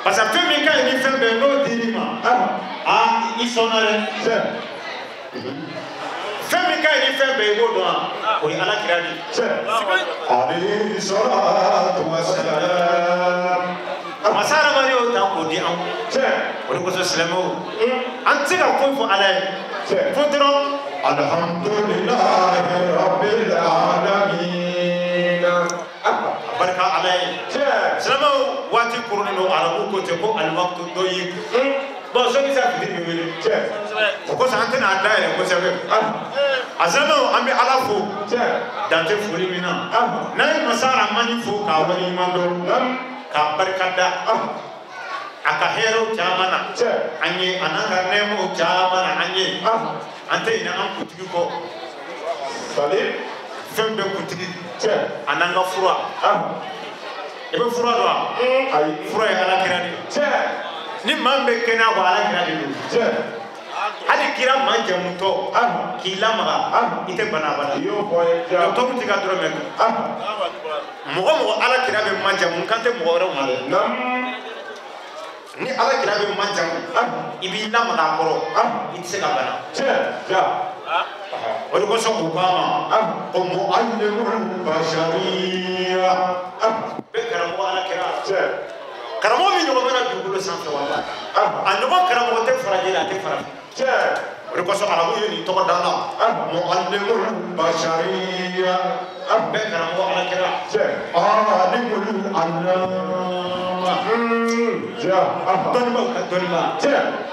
pasa fe mi ka ni febe no dirima isonare femi ka ni febe go do o ala kira ni alayhi salatu wassalam masara mari o ta ko di an o ko so islamu an tiga ko fo ala fo dro alhamdulillahi rabbil alamin barka alai islamu wati kurun no arabu ko te ko al waqtu do yi bon so ni sa fi ni wele ko sa antena ada ko sa be azama ambi alafu dante furi mina nay masara mani fu ka wali mando ka barkada aka hero jamana anye ananga nemo jamana anye ante ina an kutigi ko sale fembe kutigi ananga fura ebe fura do ay fura ya ala kirani ni mambe kena ko ala kirani hali kira manje muto kila maga ite bana yo boy to muti ka dro men mo ala kira be manje mun kante mo wora ma ni ala kira be manje ibi la maga koro ite se ka bana ja o ko so Obama ko muallimul bashariya be kara mo ala ɲɔgɔn mana dugukolo sanfɛ wala a ɲɔgɔn karamɔgɔ tɛ farajɛ la a tɛ farafin o de kosɔn arabu ye nin tɔgɔ da la mu'allimul bashariya bɛɛ karamɔgɔ ala kɛra alimul allama dɔnnibaw ka dɔnniba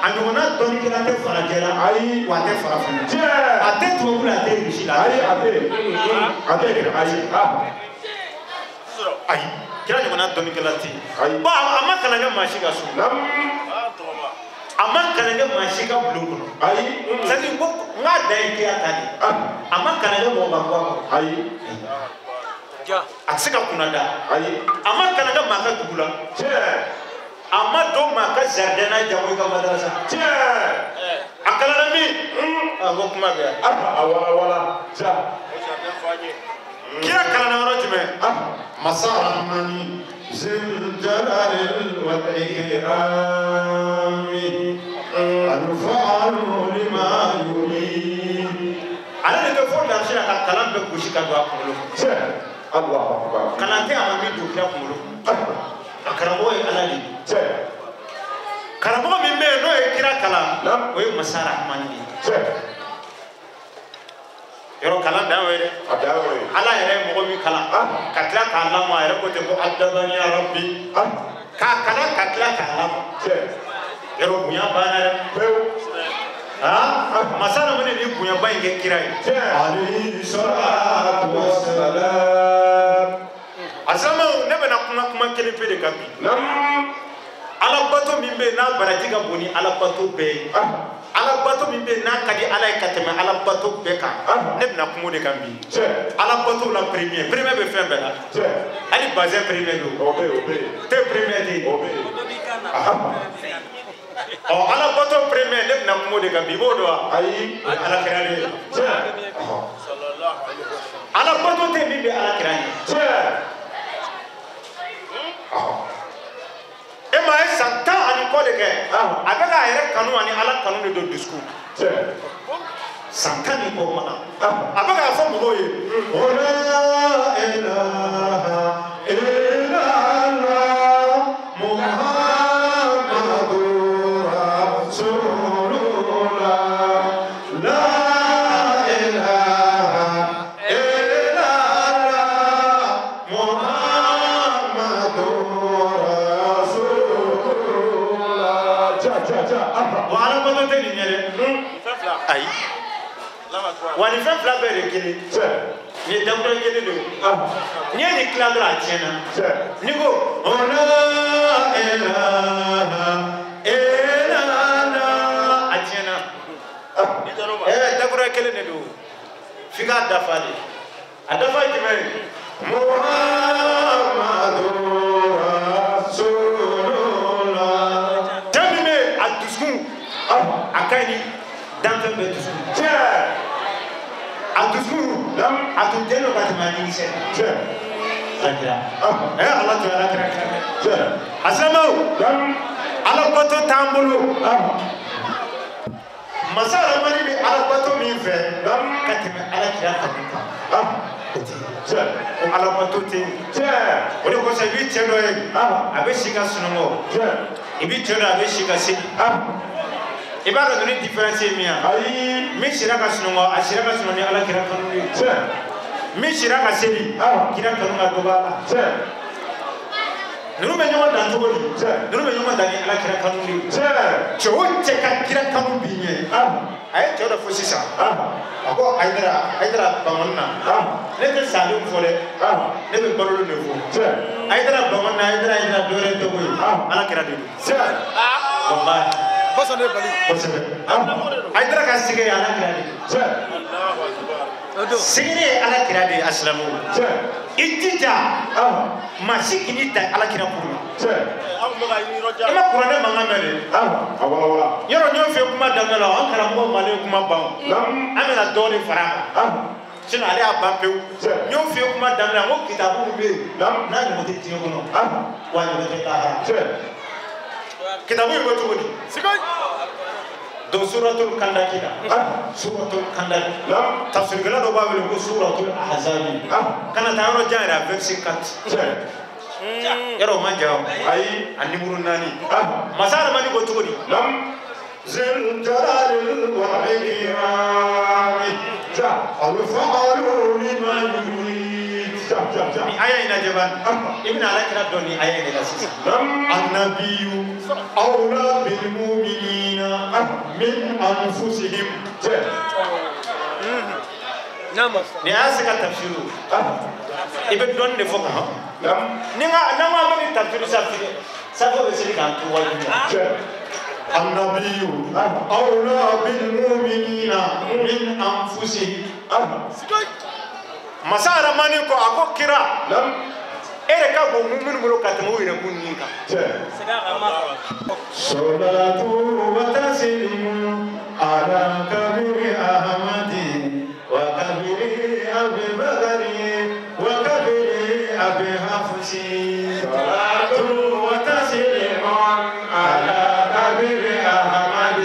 a ɲɔgɔnna dɔnnikɛla tɛ farajɛ la ayi wa a tɛ farafin a tɛ tubabu la a tɛ rusi la ayi ayi kira ɲɔgɔnna dɔnnikɛla tɛ yen bon a ma kalan kɛ maa si ka so a ma kalan kɛ maa si ka bulon kɔnɔ ayi c'est à dire ko n k'a da ye kira ta de a ma kalan kɛ mɔgɔ ka bɔ a kɔnɔ ayi a tɛ se ka kunna da ayi a ma kalan kɛ maa ka dugu la a ma don maa ka jardin na jago i ka madarasa a kalan na min ko kuma bɛ yan wala kira kalan na yɔrɔ jumɛn masa rahmani zil jalali wal ikrami alfa'alu lima yurid ale de bɛ fɔ dansi la ka kalan bɛɛ gosi ka don a kunkolo kalan tɛ a ma min don kira kunkolo a karamɔgɔ ye ala de ye karamɔgɔ min bɛ yen n'o ye kira kalan o ye masa rahmani de ye yɔrɔ kalan dan ye dɛ ala yɛrɛ ye mɔgɔ min kalan ka tila k'a lamɔ a yɛrɛ ko ten ko adabani ya rabbi k'a kalan ka tila k'a lamɔ yɔrɔ bonya banna dɛ masa ramani ni bonyaba in kɛ kira ye alayhi salatu wassalam asilamɛw ne bɛna kuma kelen pe de kan bi ala bato min bɛ yen n'a baraji ka bon ni ala bato bɛɛ ye ala bato min bɛ yen n'a ka di ala ye ka tɛmɛ ala bato bɛɛ kan ne bɛna kuma o de kan bi ala bato la premier bɛ fɛn bɛɛ la hali bazɛn premier don te premier de ala bato premier ne bɛna kuma o de kan bi i b'o dɔn wa ayi ala kira de ala bato tɛ min bɛ ala kira ye e ma ye san 10 ani kɔ de kɛ a bɛ k'a yɛrɛ kanu ani ala kanu de don dusukun san 10 ni kɔ mana a bɛ k'a fɔ mɔgɔw ye la ilaha illallah muhammadur rasulullah la ilaha illallah muhammadur wa ala bato tɛ nin ɲɛ dɛ ayi wa nin fɛn fila bɛɛ de kelen nin ye dakura kelen de ye n'i ye nin tila dɔrɔn a tiɲɛna n'i ko la ilaha illallah a tiɲɛna dakura kelen de don f'i k'a dafa de a dafa ye jumɛn ye muhammadur rasulullah tɛ min bɛ a dusukun a ka ɲi ni danfɛn bɛɛ dusukun a dusukun a tun tɛ n'o ka tɛmɛ a nimisɛn alakira ala tun ye alakira kira a silamɛw ala bato t'an bolo masa ramani bɛ ala bato min fɛ ka tɛmɛ alakira kanu kan o ala bato tɛ o de kosɔn i bɛ cɛ dɔ ye a bɛ si ka sunɔgɔ i bɛ cɛ dɔ a bɛ si ka seli i b'a dɔn ni différence ye min ye min sira ka sunɔgɔ a sira ka sunɔgɔ ni ala kira kanu ye min sira ka seli kira kanu ka dɔgɔ a la ninnu bɛ ɲɔgɔn dan cogo di ninnu bɛ ɲɔgɔn dan ni ala kira kanu ye cɛ o cɛ ka kira kanu b'i ɲɛ a ye cɛ dɔ fɔ sisan a ko ayidara bamani na ne tɛ salen fɔ dɛ ne bɛ balolen de fɔ ayidara bamani na ayidara dɔwɛrɛ tɛ koyi ala kira de don walahi kosɛbɛ ayidara ka sigi ye ala kira de sigini ye ala kira de ye asilamɛw i jija maa si k'i ni ta ala kira kuru la i ma kuranɛ mankan mɛn dɛ yɔrɔ ɲɔgɔn fɛ kuma daminɛ la an karamɔgɔ malen kuma ban an bɛna dɔɔnin fara a kan sinon ale y'a ban pewu ɲɔgɔn fɛ kuma daminɛ n ko kitabu bɛ yen n'a ɲɔgɔn tɛ diɲɛ kɔnɔ wa ɲɔgɔn tɛ lahara kitabu in bɛ cogo di donc suratul kandaki la suratul kandaki tafsirkɛla dɔ b'a wele ko suratul ahzabi kana taa yɔrɔ jan yɛrɛ a verset 4 yaro man jaw ay andi murun nani masara mani ko tugodi lam zil jalalil wa ikram ja al fa'alu liman yurid ja aya ina jaban ibn al-akram doni aya ina sis annabiyyu awla bil mu'minina min anfusihim ni asika tafsiru ibe don de foka ni nga nama ma ni tafsiru safo be siri kan to wal annabiyyu awla bil mu'minina min anfusihim masara mani ko ako kira ere ka go mu'min mulo katamo ina kunni ka salatu wa taslimu ala kabiri ahmadi وكبري أبي بكري وكبري أبي حفصي صلاة وتسليم على كبير أحمد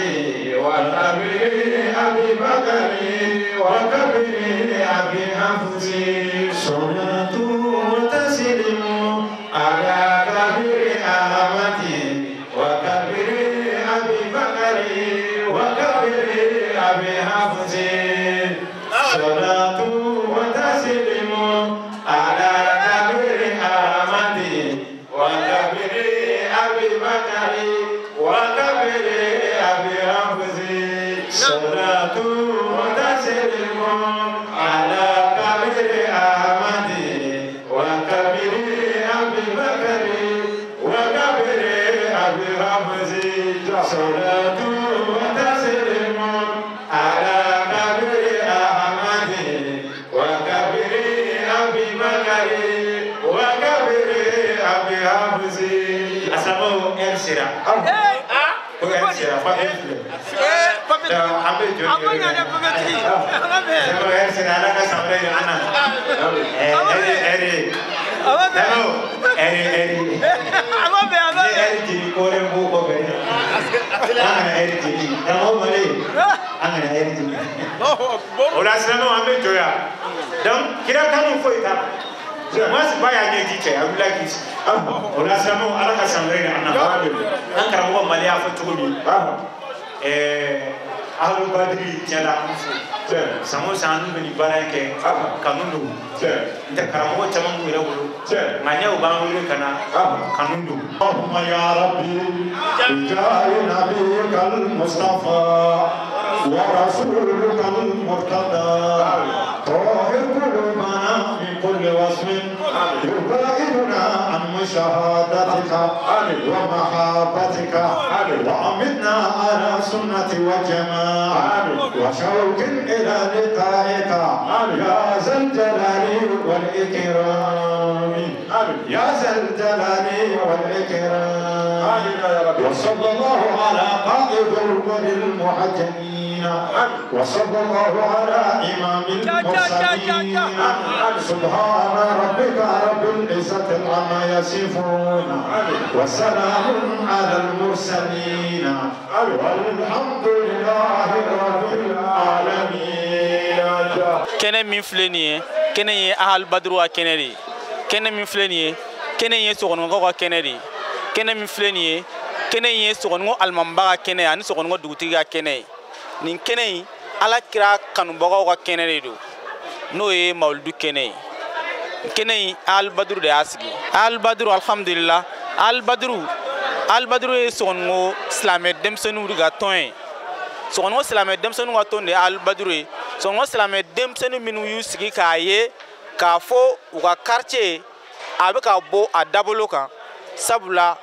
وكبري أبي بكري وكبري أبي حفصي صلاة وتسليم على كبير أحمد وكبري أبي بكري وكبري أبي حفصي صلاة وتسليم على كبير أحمد وكبير أبي بكر وكبير أبي حفص صلاة وتسليم على كبير أحمد وكبير أبي بكر وكبير أبي حفص صلاة وتسليم على asamo ersira ko ersira fa ambe joni amanya na pagati ambe ko ersira ala ka samre ana eri eri ji ko re bu ko be ana eri ji namo male ana eri ji ola sano ambe joya donc kira kanu foita moi c'est pas ya ngi ci am la gis ona samo ala ka samre na ana an karamo malia fa tugomi ahlu badri tiala amfu samo sanu beni barake kanundu nta karamo chama mu ira wulu manya uba wulu kana kanundu Allahumma ya rabbi jai nabiyikal mustafa wa rasulukal murtada tahir qulubana min kulli wasmin yubaiduna an mushahadatika wa mahabbatika wa amitna ala sunnati wa jamaa wa shauqin ila liqa'ika ya zal jalali wal ikram ya zal jalali wal ikram wa sallallahu ala qa'idil muhajjalin wa sallallahu ala imamil mursalin subhana rabbika rabbil izzati amma yasifun wa salamun ala al mursalin walhamdulillahi rabbil alamin kene min fileni kene ye ahal badru wa keneri kene min fileni kene ye sogon ko keneri kene min fileni kene ye sogon ngo almamba kene ani sogon ngo dugutiga kene nin kene ala kira kanu bogo ko keneri do no ye mawludu kene kene al badru de asgi al badru alhamdulillah al badru ye sogon ngo islamet demsenu ga ton sogon ngo islamet demsenu ga ton de al badru sogon ngo islamet demsenu minu yusigi ka ye ka fo uga quartier abeka bo adabolo kan sabula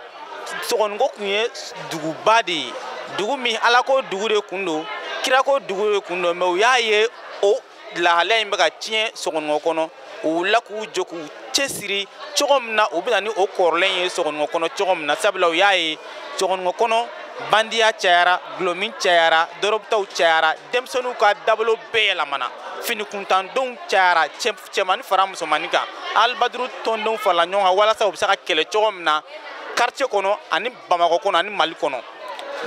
sogon ngo kunye dugu badi dugu mi ala ko dugu de kundo kira ko dugu de kundo me uyaye o la halen beka tien sogon ngo kono o la ku joku chesiri chogomna obina ni o korlen ye sogon ngo kono chogomna sabula uyaye sogon ngo kono bandia chayara glomin chayara dorobtaw chayara demsonu ka dabolo be la mana fini kuntan don chayara chemani faram somanika al badru tondon fala nyonga wala sa obsaka kele chogomna quartier kono ani bamako kono ani mali kono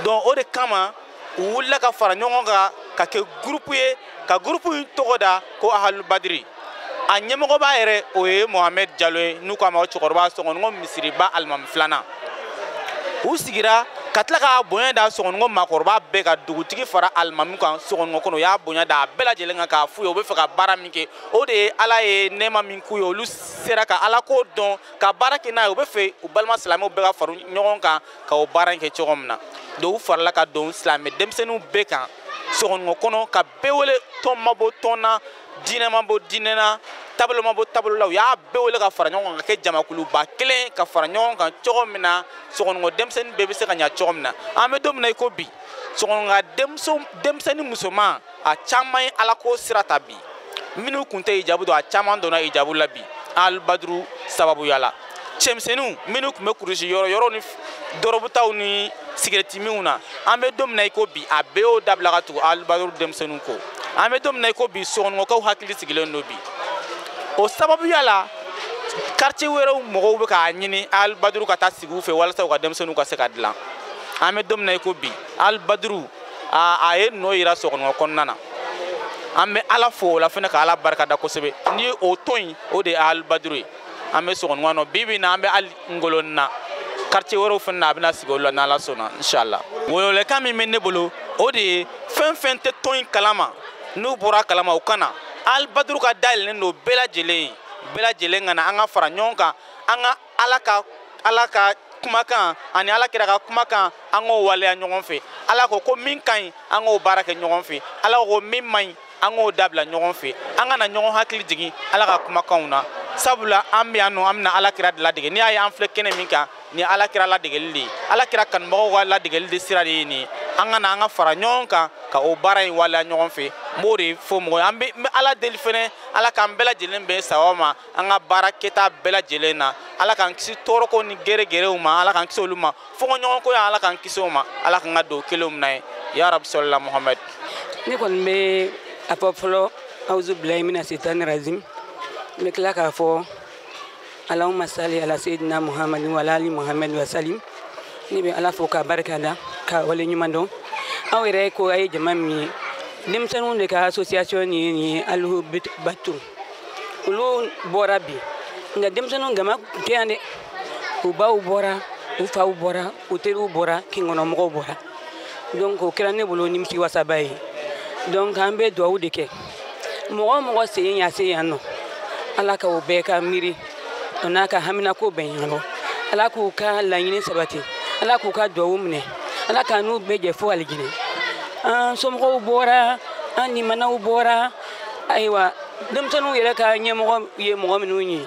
donc o de kama wulla ka fara nyonga ka ke groupe ye ka groupe togoda ko ahal badri a ɲɛmɔgɔba yɛrɛ o ye Mohamed Diallo ye n'u k'a ma o cɛkɔrɔba sɔgɔnɔgɔ misiriba alimami filanan u sigira ka tila k'a bonya da sɔgɔnɔgɔ maakɔrɔba bɛɛ ka dugutigi fara alimami kan sɔgɔnɔgɔ kɔnɔ u y'a bonya da a bɛɛ lajɛlen kan k'a f'u ye u bɛ fɛ ka baara min kɛ o de ye Ala ye nɛɛma min k'u ye olu sera ka Ala ko dɔn ka baara kɛ n'a ye u bɛ fɛ u balima silamɛw bɛɛ ka fara ɲɔgɔn kan ka o baara in kɛ cogo min na donc u farala ka don silamɛ denmisɛnninw bɛɛ kan sɔgɔnɔgɔ kɔnɔ ka bɛɛ wele tɔn ma bɔ tɔn na diinɛ ma bɔ diinɛ na taabolo ma bɔ taabolo la u y'a bɛɛ wele ka fara ɲɔgɔn kan ka kɛ jamakuluba kelen ka fara ɲɔgɔn kan cogo min na sɔgɔnɔgɔ denmisɛnnin bɛɛ bɛ se ka ɲɛ cogo min na an bɛ don min na i ko bi sɔgɔnɔgɔ denmisɛnnin musoman a caman ye Ala ko sira ta bi minnu kun tɛ hijabu dɔn a caman donna hijabu la bi alibaduru sababuya la cɛmisɛnninw minnu kun bɛ kurusi yɔrɔ ni dɔrɔbutaw ni sigɛrɛtiminw na an bɛ don min na i ko bi a bɛɛ y'o dabila ka tugu alibaduru denmisɛnninw kɔ an bɛ don min na i ko bi sɔgɔnɔgɔkaw hakili sigilen don bi o sababuya la quartier wɛrɛw mɔgɔw bɛ k'a ɲini alibaduru ka taa sigi u fɛ walasa u ka denmisɛnninw ka se ka dilan an bɛ don min na i ko bi alibaduru a ye nɔ yira sɔgɔnɔgɔ kɔnɔna na an bɛ Ala fo o la fɛnɛ ka Ala barikada kosɛbɛ ni o tɔn in o de ye alibaduru ye an bɛ sɔgɔnɔgɔ nɔ bi bi in na an bɛ hali Ngoloni na quartier wɛrɛw fɛnɛ na a bɛna sigi olu la n'Ala sɔnna inshallah welewelekan min bɛ ne bolo o de ye fɛn fɛn tɛ tɔn in kalama n'u bɔra kalama u kana alibaduru ka dayɛlɛlen don bɛɛ lajɛlen ka na an ka fara ɲɔgɔn kan an ka Ala ka kumakan ani Alakira ka kumakan an k'o waleya ɲɔgɔn fɛ Ala ko min ka ɲi an k'o baara kɛ ɲɔgɔn fɛ Ala ko min man ɲi an k'o dabila ɲɔgɔn fɛ an kana ɲɔgɔn hakili jigin Ala ka kumakanw na sabula an bɛ yan nɔ an bɛna Alakira ladege n'i y'a ye an filɛ kɛnɛ min kan ni Alakira ladegeli de ye Alakira kanubagaw ka ladegeli de sira de ye nin ye an kana an ka fara ɲɔgɔn kan ka o baara in waleya ɲɔgɔn fɛ n b'o de fɔ mɔgɔ ye an bɛ Ala deli fɛnɛ Ala k'an bɛɛ lajɛlen bɛn sababa ma an ka baara kɛta bɛɛ lajɛlen na Ala k'an kisi tɔɔrɔko ni gɛrɛgɛrɛw ma Ala k'an kisi olu ma fɔɲɔgɔnko yan Ala k'an kisi o ma Ala k'an ka don kelenw na ye ya rabi sɔlila Muhamɛd ne kɔni bɛ a fɔ fɔlɔ awuzu bilahi mina setani razim n bɛ tila k'a fɔ Allahumma salli ala sayyidina Muhammad wa ala ali Muhammad wa salim ne bɛ Ala fo k'a barika da ka wale ɲuman dɔn aw yɛrɛ ko a ye jama min ye denmisɛnninw de ka association ye nin ye Alihu Batu olu bɔra bi nka denmisɛnninw gama tɛ yan dɛ u baw bɔra u faw bɔra u teriw bɔra kinkɔnɔmɔgɔw bɔra donc o kɛra ne bolo nimisi wasaba ye donc an bɛ duwawu de kɛ mɔgɔ o mɔgɔ sen ya se yan nɔ Ala ka o bɛɛ ka miiri o n'a ka haminako bɛn yan nɔ Ala k'u ka laɲini sabati Ala k'u ka duwawu minɛ Ala ka n'u bɛɛ jɛ fo alijinɛ an somɔgɔw bɔra an nimanaw bɔra ayiwa denmisɛnninw yɛrɛ ka ɲɛmɔgɔ ye mɔgɔ minnu ye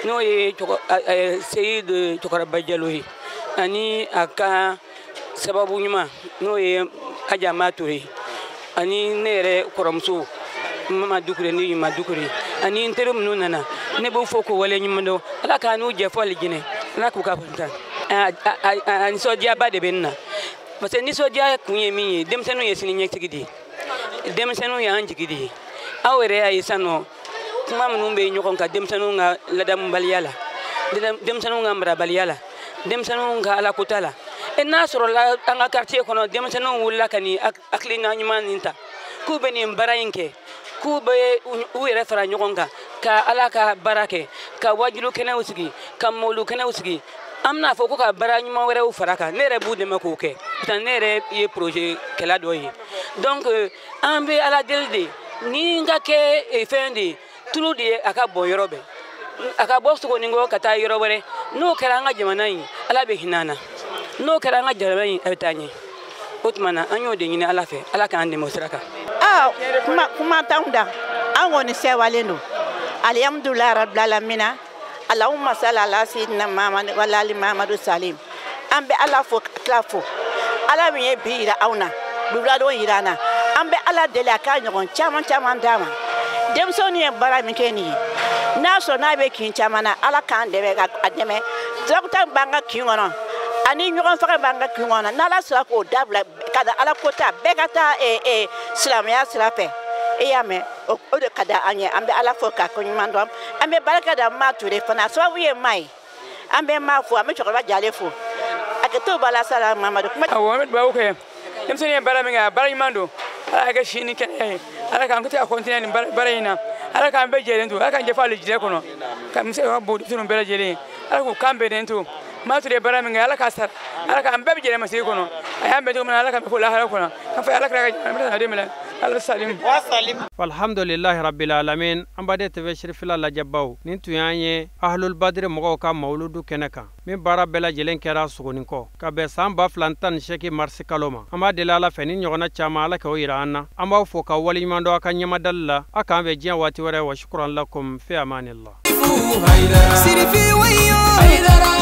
n'o ye Seyidu Cɛkɔrɔba Jalo ye ani a ka sababu ɲuman n'o ye Ajama Ture ani ne yɛrɛ kɔrɔmuso Mama Dukure ni Yuma Dukure ani n teri minnu nana ne b'u fɔ k'o wale ɲuman dɔn Ala ka n'u jɛ fo alijinɛ Ala k'u ka fantan a nisɔndiyaba de bɛ n na parce que nisɔndiya kun ye min ye denmisɛnninw ye sini ɲɛsigi de ye denmisɛnninw y'an jigi de ye aw yɛrɛ y'a ye sisan nɔ kuma minnu bɛ ɲɔgɔn kan denmisɛnninw ka ladamubaliya la denmisɛnninw ka marabaliya la denmisɛnninw ka alakota la n'a sɔrɔla an ka quartier kɔnɔ denmisɛnninw wulila ka nin hakilina ɲuman nin ta k'u bɛ nin baara in kɛ k'u bɛ u yɛrɛ fara ɲɔgɔn kan ka Ala ka baara kɛ ka wajulu kɛnɛw sigi ka mawlu kɛnɛw sigi an bɛna fɔ ko ka baara ɲuman wɛrɛw fara kan ne yɛrɛ b'u dɛmɛ k'o kɛ puisque ne yɛrɛ ye projet kɛla dɔ ye donc an bɛ Ala deli de ni n ka kɛ fɛn de ye tulu de ye a ka bɔ yɔrɔ bɛɛ a ka bɔ Sogonikɔ ka taa yɔrɔ wɛrɛ n'o kɛra an ka jamana in Ala bɛ hinɛ an na n'o kɛra an ka jamana in a bɛ taa ɲɛ o tuma na an y'o de ɲini Ala fɛ Ala k'an dɛmɛ o sira kan. kuma t'anw da an kɔni sɛwalen don alihamudulilayi rabil alamina Allahumma salli ala sayyidina Muhammad wa ala ali Muhammadu salim an bɛ Ala fo tila fo Ala min ye bi yira anw na bibiladon yira an na an bɛ Ala deli a ka ɲɔgɔn caman caman d'a ma denmisɛnninw ye baara min kɛ nin ye n'a sɔrɔ n'a bɛ kin caman na Ala k'an dɛmɛ a dɛmɛ dɔrɔguta b'an ka kin kɔnɔ ani ɲɔgɔn faga b'an ka kin kɔnɔ n'Ala sɔrɔ k'o dabila ka da Ala ko ta bɛɛ ka taa silamɛya sira fɛ e y'a mɛn o de ka di an ye an bɛ Ala fo k'a ko ɲuman dɔn an bɛ barika da Ma Ture fana a sababu ye Ma ye an bɛ Ma fo an bɛ Cɛkɔrɔba Jalo fo a kɛ to bala sala Mamadu awɔ an bɛ duwawu kɛ denmisɛnnin ye baara min kɛ a baara ɲuman don Ala ka kɛ si ni kɛnɛya ye Ala k'an to ka continuer nin baara in na ala k'an bɛɛ jɛlen to ala k'an jɛfa alijinɛ kɔnɔ ka mise ka bon denmisɛnninw bɛɛ lajɛlen ala k'u kan bɛnnen to maa tun ye baara min kɛ ala k'a sara ala k'an bɛɛ bɛ jɛlen masiri kɔnɔ a y'an bɛn cogo min na ala k'an bɛ fɔ lahara kɔnɔ k'a fɔ ala kɛra ka jamana den minɛ ala salim alhamdulillahi rabbil alamin an bade tv shirifila lajabaw nin tun y'an ye ahlul badri mɔgɔw ka mawludu kɛnɛ kan min baara bɛɛ lajɛlen kɛra sugunin kɔ ka bɛn san 2018 marisi kalo ma an b'a deli ala fɛ ni ɲɔgɔnna caman ala k'o yira an na an b'aw fo ka waliɲuman dɔn a ka ɲɛmadali la a k'an bɛ diɲɛ waati wɛrɛ wa shukran lakum fi amanillah Sirifi wayo